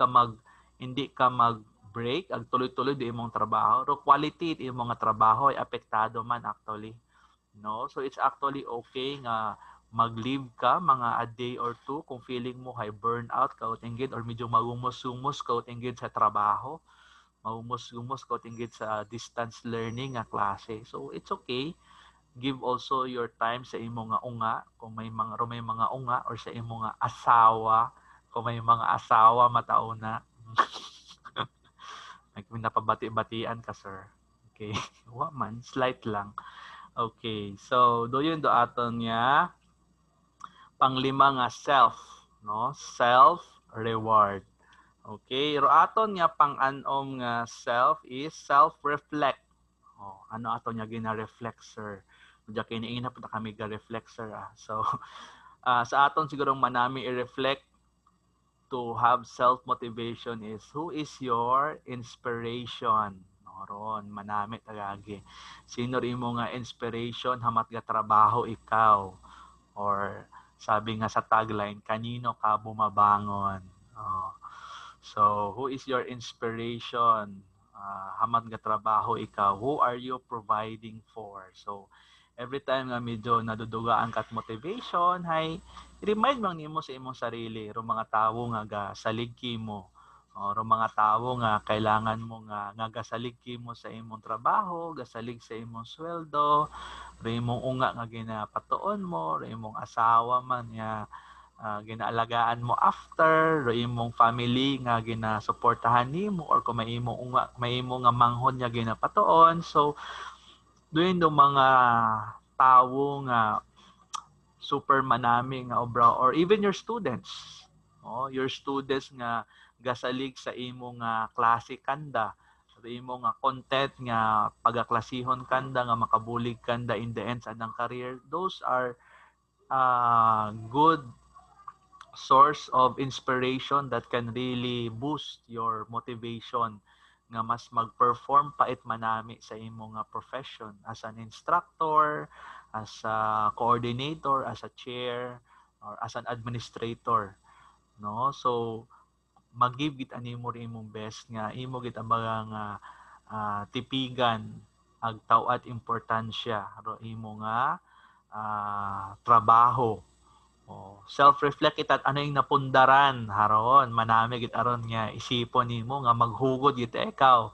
ka mag-break ag tuloy-tuloy di imong trabaho. Ro quality di imong nga trabaho ay apektado man actually, no? So it's actually okay nga mag-leave ka mga a day or two kung feeling mo hay burnout ka utinggid or medyo magumos-sumos ka utinggid sa trabaho, magumos-sumos ka utinggid sa distance learning nga klase. So it's okay. Give also your time sa imo nga unga kung may mga unga or sa imo nga asawa kung may mga asawa matauna. Napabati-batian ka, sir. Okay. Wa man, slight lang. Okay. So, doon do aton niya panglima nga self, no? Self-reward. Okay. Ro aton niya pang-anom nga self is self-reflect. Ano aton niya gina-reflect, sir? Diya kiniinap na kami ga-reflect, sir. So, sa aton siguro manami i-reflect to have self-motivation is who is your inspiration? Ron, manami tagagi. Sino rin mo nga inspiration hamat ga trabaho ikaw? Or sabi nga sa tagline, kanino ka bumabangon? So, who is your inspiration? Hamat ga trabaho ikaw? Who are you providing for? So, every time nga medyo nadudugaan kat motivation, remind man nimo sa imong sarili, ro mga tawo nga gasalig mo, ro mga tawo nga kailangan mo nga gasalig mo sa imong trabaho, gasalig sa imong sweldo, ro imong unga nga ginapatuon mo, ro imong asawa man nga ginaalagaan mo after, ro imong family nga ginasuportahan nimo or kung may imo nga manghon nga ginapatuon. So doon do mga tawo nga super manami nga obra or even your students. Your students nga gasalig sa imo nga klase kanda, sa imo nga content nga pagaklasihon kanda nga makabulig kanda in the end sa anang career. Those are good source of inspiration that can really boost your motivation nga mas mag-perform pait manami sa imo nga profession as an instructor, as a coordinator, as a chair, or as an administrator, no? So mag-give gid ani mo rin imong best nga imo gid ang mga nga tipigan ag tawad importansya ro imo nga trabaho. Self-reflect itat ano yung napundaran haron manami gid aron nga isipon nimo nga maghugod gid ikaw.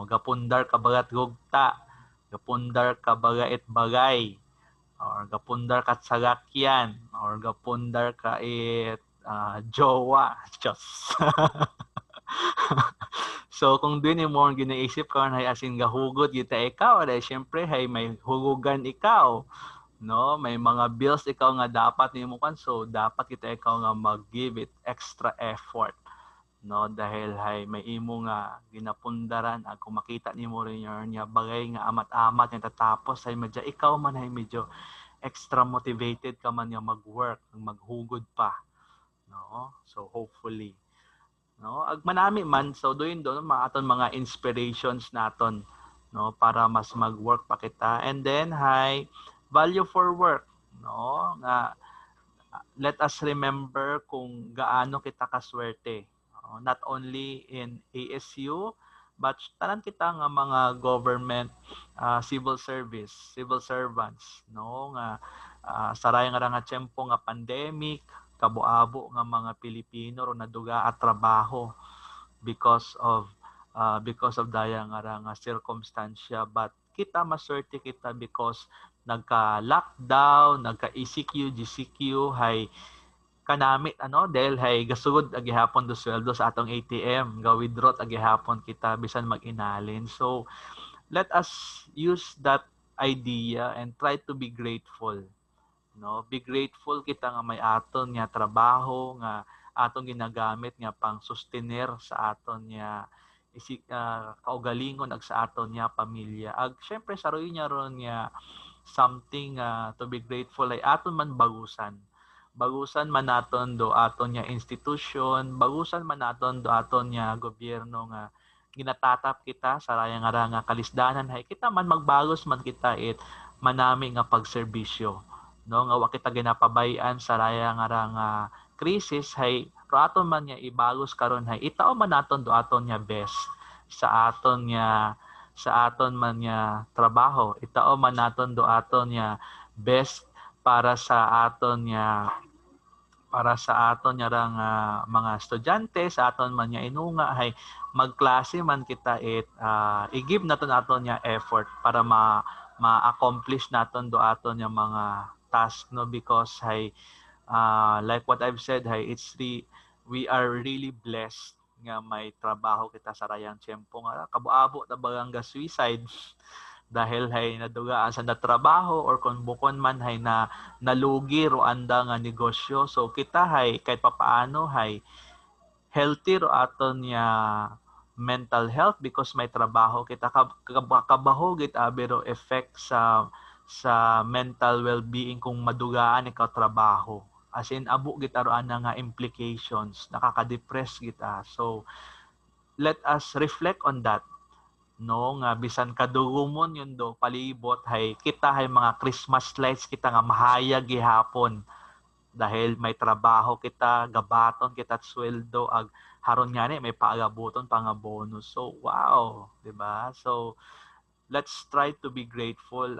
Gapundar ka bagat gugta, gapundar ka bagait bagay, or gapundar ka sagakyan, or gapundar ka jowa. Just. So kung din mo ang ginaisip ka na asin gahugod gid ikaw, dahil syempre may hugugan ikaw. No, may mga bills ikaw nga dapat nimo kan, so dapat kita ikaw nga mag-give it extra effort, no, dahil may imo nga ginapundaran ag kung makita nimo rin nya bagay nga amat-amat nga tatapos medyo ikaw man medyo extra motivated ka man nga mag-work, maghugod pa, no? So hopefully, no, ag manami man, so doon mga aton mga inspirations naton, no, para mas mag-work pa kita. And then value for work, no, nga let us remember kung gaano kita kaswerte, not only in ASU but tanan kita nga mga government, civil civil servants, no, nga saray nga tiyempo nga pandemic kabuabo nga mga Pilipino ro naduga at trabaho because of daya nga circumstansya, but kita maswerte kita because nagka-lockdown, nagka-ECQ, GCQ, hay kanamit dahil hay gasugod agihapon do sweldo sa atong ATM, ga-withdraw agihapon kita bisan mag-inalin. So let us use that idea and try to be grateful. No, be grateful kita nga may aton nga trabaho nga aton ginagamit nga pang sustener sa aton nga kaugalingon ag sa aton nga pamilya. Ag syempre saroy niya ron nga something to be grateful ay aton man bagusan. Bagusan man naton do aton nga institusyon, bagusan man naton do aton nga gobyerno nga ginatatap kita sa rayang nga kalisdanan hay kita man magbagos man kita manami nga pagserbisyo, no, nga wa kita ginapabayan sa raya nga krisis hay aton man nga ibagos karon hay itao man naton do aton nga best sa aton man nga trabaho, itao man naton do aton nga best para sa aton nga mga estudyante, sa aton man nga inunga hay magklase man kita i-give naton aton nga effort para ma-accomplish naton do aton nga mga task, no, because like what I've said, we are really blessed nga may trabaho kita sa rayang tiyempo nga kabuabo ta bagang suicide dahil nadugaan sa natrabaho or kung bukon man nalugi ro anda nga negosyo. So kita kahit papaano healthy ro aton nga mental health because may trabaho kita, kabahogit abero effect sa mental well-being kung madugaan ikaw trabaho. As in, abo kita roan nga implications, nakaka-depress kita. So, let us reflect on that. No, nga bisan kadugumon yun do, palibot, kita mga Christmas lights, kita nga mahayag gihapon. Dahil may trabaho kita, gabaton kita at sweldo, haron nga may paagabuton, pang bonus. So, wow, di ba? So, let's try to be grateful.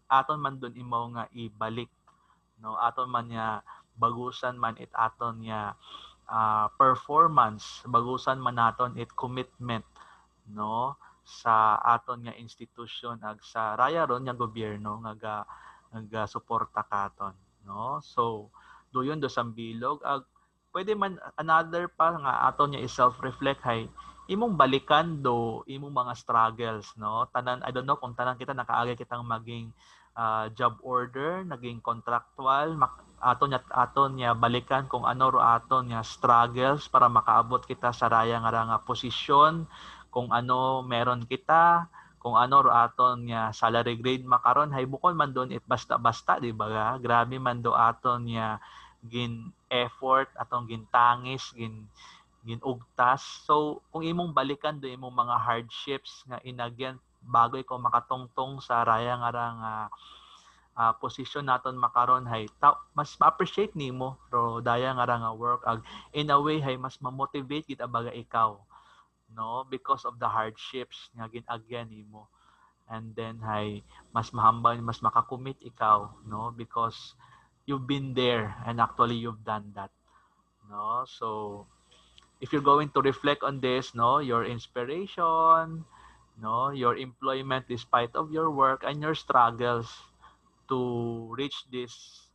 Aton man dun imaw nga ibalik, no, aton man nga bagusan man aton nga performance, bagusan man naton commitment, no, sa aton nga institusyon ag sa raya ron nga gobyerno nga suporta katon, no. So doyon do sambilog ag pwede man another pa nga aton nga i-self-reflect imong balikan do imong mga struggles, no. Tanan, I don't know kung tanan kita nakaagay kitang maging job order, naging contractual, aton nga balikan kung ano ro aton nga struggles para makaabot kita sa raya nga posisyon, kung ano meron kita, kung ano ro aton nga salary grade makaron bukon man don basta-basta, di ba? Grabe man do aton nga gin effort, atong gintangis, ginugtas. So kung imong balikan do imong mga hardships nga inagyan bago ikaw makatungtong sa raya nga posisyon naton makaron mas ma-appreciate nimo ro daya nga work in a way mas ma-motivate gid baga ikaw, no, because of the hardships nga ginagyan nimo, and then mas mahambal, mas makakumit ikaw, no, because you've been there and actually you've done that, no. So if you're going to reflect on this, no, your inspiration, no, your employment despite of your work and your struggles to reach this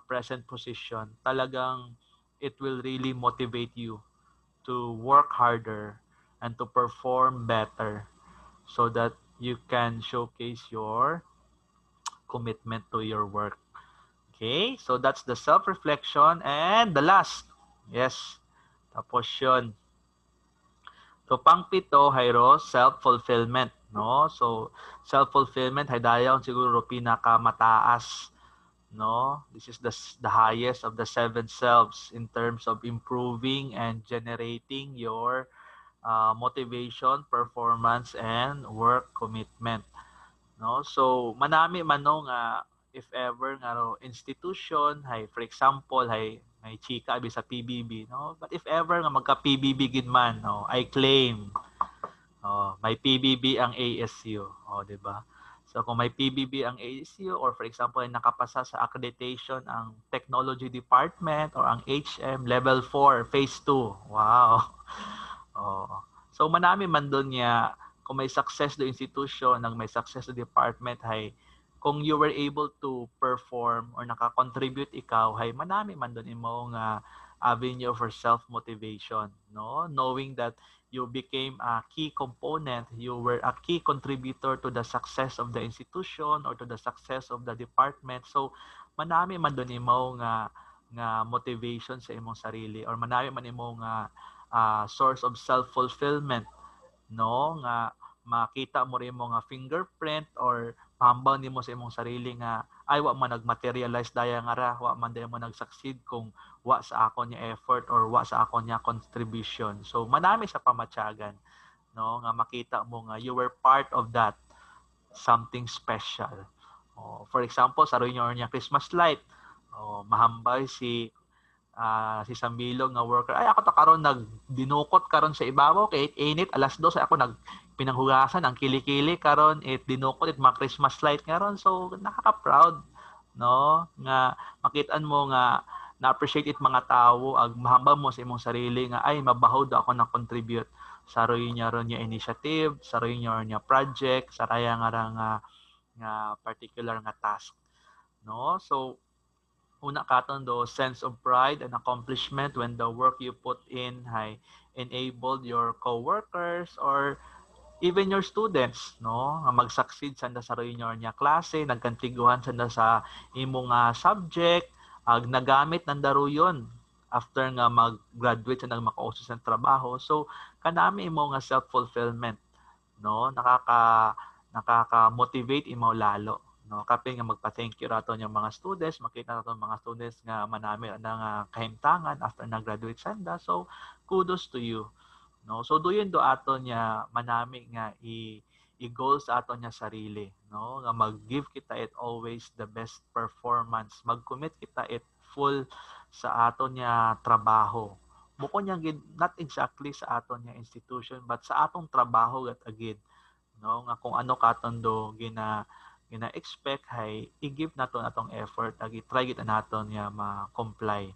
present position, talagang it will really motivate you to work harder and to perform better so that you can showcase your commitment to your work. Okay, so that's the self-reflection. And the last, yes, tapos yun. So pang-pito, self-fulfillment, no? So self-fulfillment dayon siguro pinakamataas no? This is the highest of the seven selves in terms of improving and generating your motivation, performance, and work commitment, no? So manami man no nga if ever nga no, institution hay for example hay may chika abi sa PBB, no? But if ever nga magka PBB gid man, no, I claim may PBB ang ASU, di ba? So kung may PBB ang ASU or for example ay nakapasa sa accreditation ang technology department or ang HM level 4 phase 2. Wow. Oh. So manami man doon niya kung may success do institution, nang may success do department hay kung you were able to perform or naka-contribute ikaw hay manami man doon imo nga avenue for self-motivation, no? Knowing that you became a key component, you were a key contributor to the success of the institution or to the success of the department. So manami man doon imo nga motivation sa imong sarili or manami man imo nga source of self-fulfillment, no? Nga makita mo rin mo nga fingerprint or pahambang nimo sa imong sarili nga ay wa man nagmaterialize daya nga ra, wa man daya mo nag-succeed kung wa sa ako niya effort or wa sa ako niya contribution. So manami sa pamatyagan, no? Nga makita mo nga you were part of that something special. For example, sa Reunion niya Christmas light, mahambay si Sambilog nga worker, ay ako to karon nagdinukot karon sa ibabaw kay init alas 2 ako pinanghugasan ang kilikili karon dinukot mga Christmas light karon, so nakaka-proud, no, nga makitaan mo nga na-appreciate mga tao ag mahambal mo sa imong sarili nga ay mabahaw do ako na contribute sa Reunion niya initiative, sa Reunion niya project, sa raya nga particular nga task, no? So una katon do sense of pride and accomplishment when the work you put in hay enabled your co-workers or even your students, no, nga mag-succeed sanda sa reunion niya klase, nagkantiguhan sanda sa imong subject, ag nagamit nandaro yon after nga mag-graduate sa makauso sa trabaho. So kanami imo nga self-fulfillment, no, nakaka-motivate imo lalo, no? Kapin nga magpa-thank you rato yung mga students, makita nato mga students nga manami na kahimtangan after na-graduate sanda. So kudos to you, no? So doon do ato niya manami nga i-goal sa ato niya sarili, no? Nga mag-give kita it always the best performance, mag-commit kita it full sa ato niya trabaho. Bukod niya not exactly sa ato niya institution but sa atong trabaho gat agid, no? Nga kung ano katondo gina-expect hay i-give naton atong effort ag i-try gid naton nga ma-comply,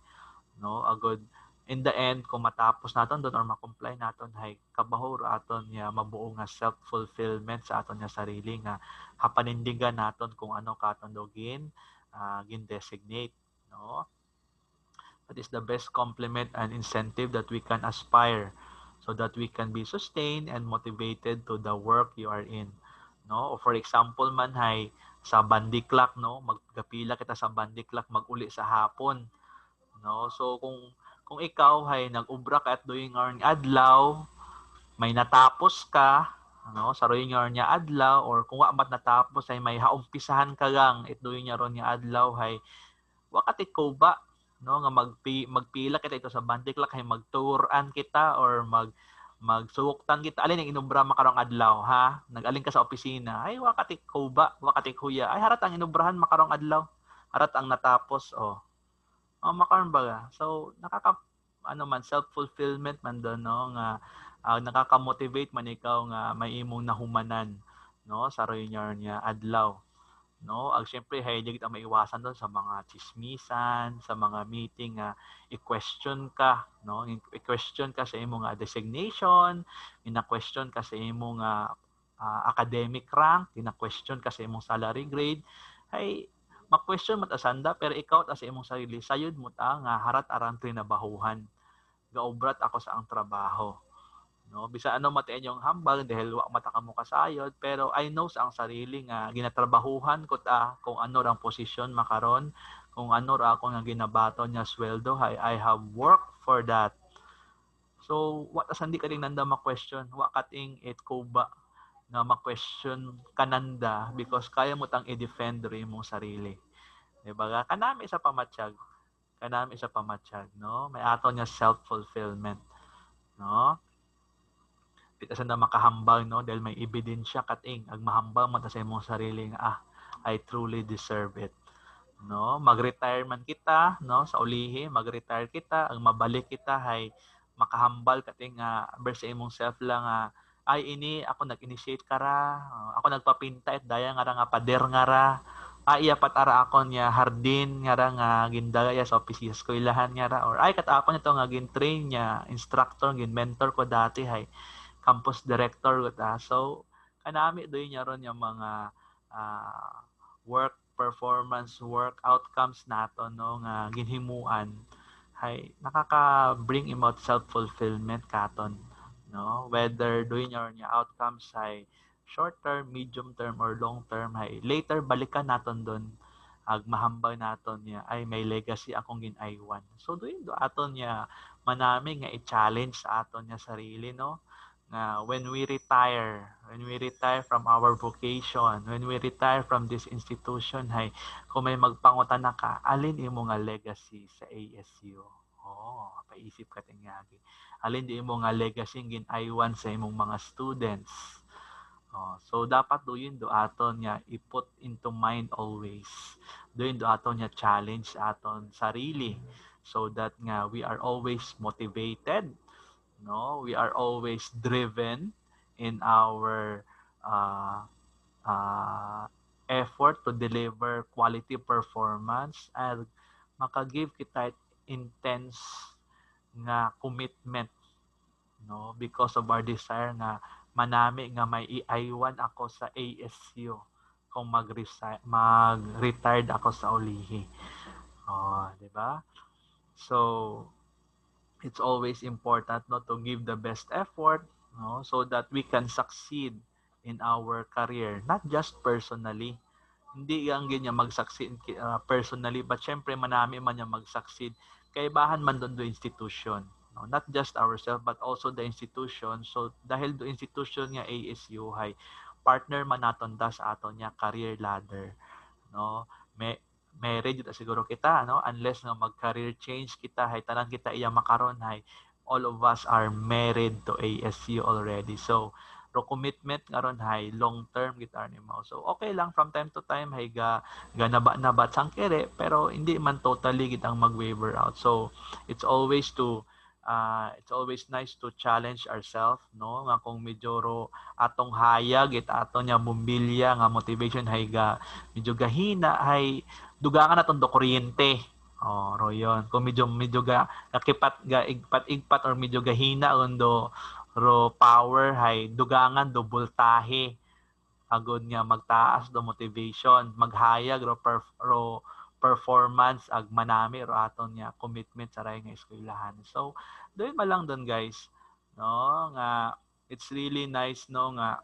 no? Agud in the end kung matapos naton doon or ma-comply naton hay kabaho aton nga mabuo nga self-fulfillment sa aton nga sarili nga hapanindigan naton kung ano katon do gin-designate, no? That is the best compliment and incentive that we can aspire so that we can be sustained and motivated to the work you are in, no? O for example man hay sa bandiklak, no, magkapila kita sa bandiklak maguli sa hapon, no? So kung ikaw hay nag-ubra ka at doing nga adlaw, may natapos ka, no, sa royong nga adlaw or kung wa mat natapos ay may haumpisahan ka gang it doing nga ron nga adlaw hay wakati ko ba, no, nga magpila kita ito sa bandiklak hay magturan kita or magsuktan kita alin ang inubra makarong adlaw, ha? Nag-alin ka sa opisina ay wakati ko ba, wakati kuya ay harat ang inubrahan makarong adlaw, harat ang natapos makaron ba. So nakaka self-fulfillment man doon, no, nga nakaka-motivate man ikaw nga may imong nahumanan, no, sa reunion niya adlaw, no? Ag syempre hay di kita maiwasan doon sa mga chismisan, sa mga meeting i-question ka, no? I-question ka sa imong designation, ina-question ka sa imong academic rank, ina-question ka sa imong salary grade, hay ma-question mo ta sanda pero ikaw ta sa imong sarili sayod mo ta nga harat aran trinabahuhan. Gaobrat ako sa ang trabaho, no, bisa ano matiin yung hambal dahil wa mata ka mo kasayod pero I know sa ang sarili nga ginatrabahuhan ko ta kung ano rang posisyon makaron, kung ano ra ako nga ginabaton nga sweldo hay I have worked for that. So wa ta sandi ka ding nanda ma-question, wa kating it ko ba nga ma-question kananda because kaya mo tang i-defend rin mong sarili, Diba? Kanami sa pamatsyag. Kanami sa pamatsyag, no? May ato niya self-fulfillment, no? Pita sa na makahambal, no? Dahil may ebidensya kating ag mahambal mo ta sa imong sarili nga I truly deserve it. No, mag-retire man kita, no, sa ulihi, mag-retire kita, ang mabalik kita hay makahambal kating sa imong self lang ay ini ako nag-initiate kara, ako nagpapinta et daya nga pader nga ra. Ay iya patara ako niya hardin nga ra nga gindaya sa opisina ko ilahan nga ra or ay kat ako nito nga gin-train niya instructor gin mentor ko dati hay campus director ko ta. So kanami doy niya ron yung mga work performance work outcomes nato no nga ginhimuan hay nakaka-bring about self-fulfillment katon no whether doing your outcomes ay short term medium term or long term hay later balikan naton don ag mahambal naton niya ay may legacy akong ginaiwan so doing do aton niya manami nga i-challenge sa aton niya sarili no when we retire from our vocation, when we retire from this institution, hay, kung may magpangutan na ka, alin imo nga legacy sa ASU? Oh, paisip ka tingagi. Alin di imo nga legacy ginaiwan sa imong mga students? Oh, so dapat doon do aton nga i-put into mind always. Doon do aton nga challenge aton sarili so that nga we are always motivated no we are always driven in our uh, uh, effort to deliver quality performance and makagive kita intense nga commitment no because of our desire nga manami nga may iaywan ako sa ASU kung mag-retired ako sa ulihi. Oh, di ba? So, it's always important no to give the best effort no so that we can succeed in our career not just personally hindi ang ganyan mag-succeed personally but syempre manami man yung mag-succeed kay bahan man doon do institution no not just ourselves but also the institution so dahil do institution nga ASU hay partner man naton da sa aton nya career ladder no may married ta siguro kita no unless nga mag career change kita hay tanan kita iya makaron hay all of us are married to ASU already so ro commitment karon hay long term kita ni mo so okay lang from time to time hay ga naba sang kere pero hindi man totally kitang mag waver out so it's always to it's always nice to challenge ourselves no nga kung medyo ro atong hayag it aton nya bumbilya nga motivation hay medyo gahina hay dugangan naton do kuryente oh ro yon kung medyo nakipat igpat or medyo gahina undo ro power hay dugangan do voltahe agod nga magtaas do motivation maghayag ro performance ag manami ro aton nga commitment sa ray nga eskwelahan so doon ma lang doon guys no nga it's really nice no nga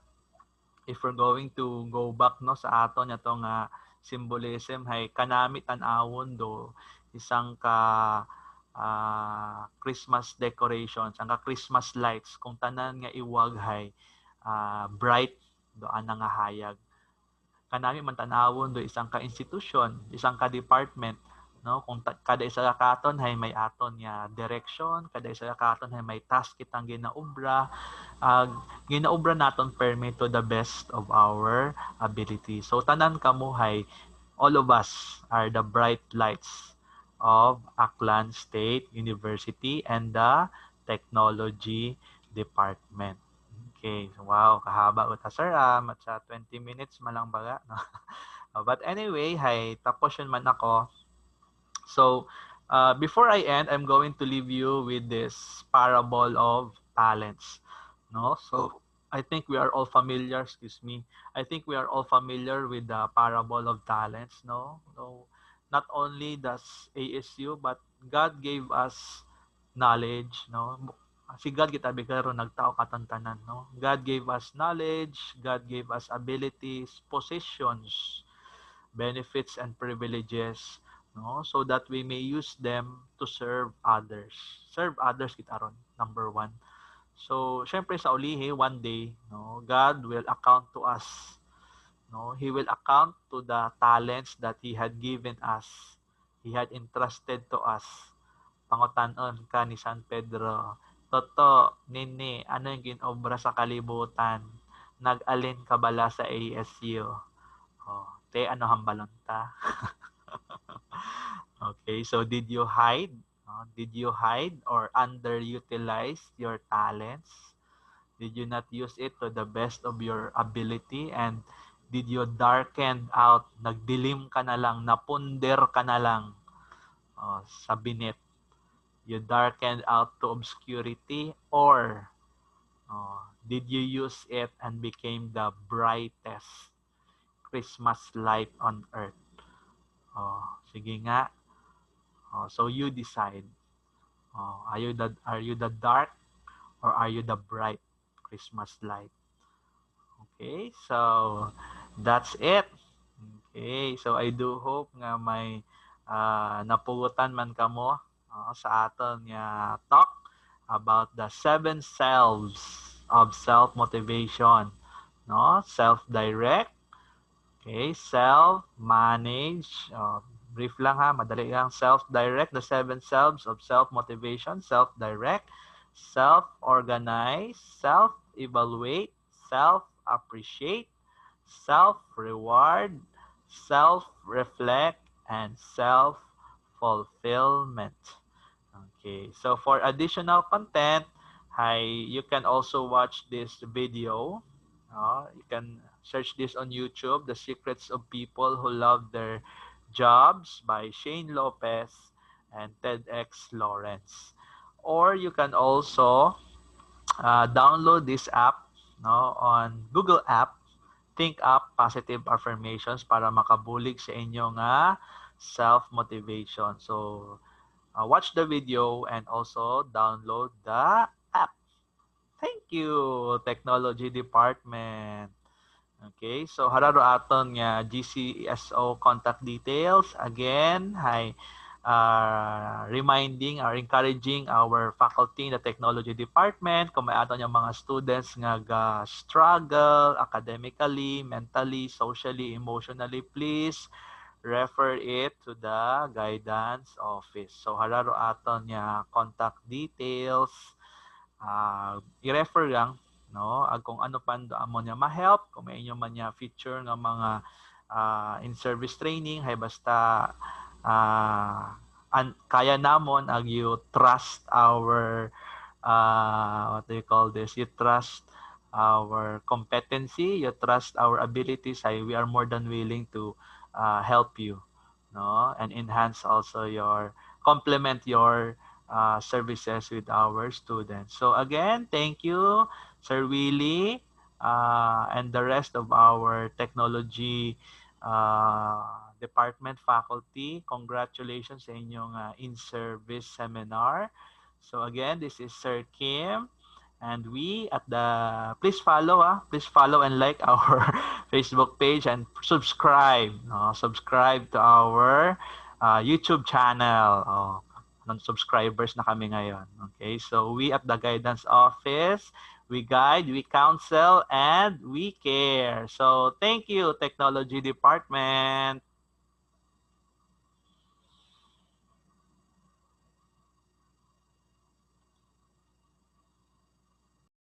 if we're going to go back no sa aton nga nga symbolism hay kanami tan-awon do isang ka Christmas decorations ang ka Christmas lights kung tanan nga iwag hay bright do ana nga hayag kanami man tan-awon do isang ka institution isang ka department no kung kada isa ka katon hay may aton nga direction kada isa ka katon hay may task kitang ginaubra ginaubra naton permit to the best of our ability so tanan kamo hay all of us are the bright lights of Aklan State University and the Technology Department. Okay, so wow, kahaba ko ta sir. At sa 20 minutes malang baga. No? But anyway, hay, tapos yun man ako. So, before I end, I'm going to leave you with this parable of talents. No? So, I think we are all familiar, excuse me. I think we are all familiar with the parable of talents, no? So, not only does ASU, but God gave us knowledge, no? Si God kita bigaro nagtao katantanan, no? God gave us knowledge, God gave us abilities, positions, benefits and privileges, no? So that we may use them to serve others. Serve others kita ron, number one. So, syempre sa ulihi, one day, no, God will account to us No, he will account to the talents that he had given us. He had entrusted to us. Pangutanon ka ni San Pedro. Toto, nini, ano yung ginobra sa kalibutan? Nag-alin ka bala sa ASU? Oh, te, ano hambalon ta? Okay, so did you hide? Did you hide or underutilize your talents? Did you not use it to the best of your ability? And did you darken out, nagdilim ka na lang, napunder ka na lang sa binit? You darkened out to obscurity, or did you use it and became the brightest Christmas light on earth? Sige nga. So you decide. Are you the dark or are you the bright Christmas light? Okay, so that's it. Okay, so I do hope nga may napugutan man kamo sa aton nga talk about the 7 selves of self-motivation. No? Self-direct, okay, self-manage, brief lang ha, madali lang. Self-direct, the 7 selves of self-motivation, self-direct, self-organize, self-evaluate, self-appreciate, self-reward, self-reflect, and self-fulfillment. Okay, so for additional content, you can also watch this video. You can search this on YouTube, The Secrets of People Who Love Their Jobs by Shane Lopez and TEDx Lawrence. Or you can also download this app on Google App, Think Up Positive Affirmations para makabulig sa inyong self-motivation. So, watch the video and also download the app. Thank you, Technology Department. Okay, so hararo aton nga GCSO contact details. Again, reminding or encouraging our faculty in the Technology Department kung may aton yung mga students nga struggle academically, mentally, socially, emotionally, please refer it to the guidance office. So hararo aton nga contact details, i-refer lang kung ano pa mo niya ma-help, kung may inyo man niya feature nga mga in-service training, basta kaya namon ag you trust our what do you call this? You trust our competency, you trust our abilities, we are more than willing to help you, and enhance also complement your services with our students. So again, thank you, Sir Willie, and the rest of our technology department faculty. Congratulations sa inyong in-service seminar. So again, this is Sir Kim. And we at the please follow and like our Facebook page and subscribe to our YouTube channel. Non-subscribers na kami ngayon. Okay, so we at the guidance office, we guide, we counsel, and we care. So thank you, Technology Department.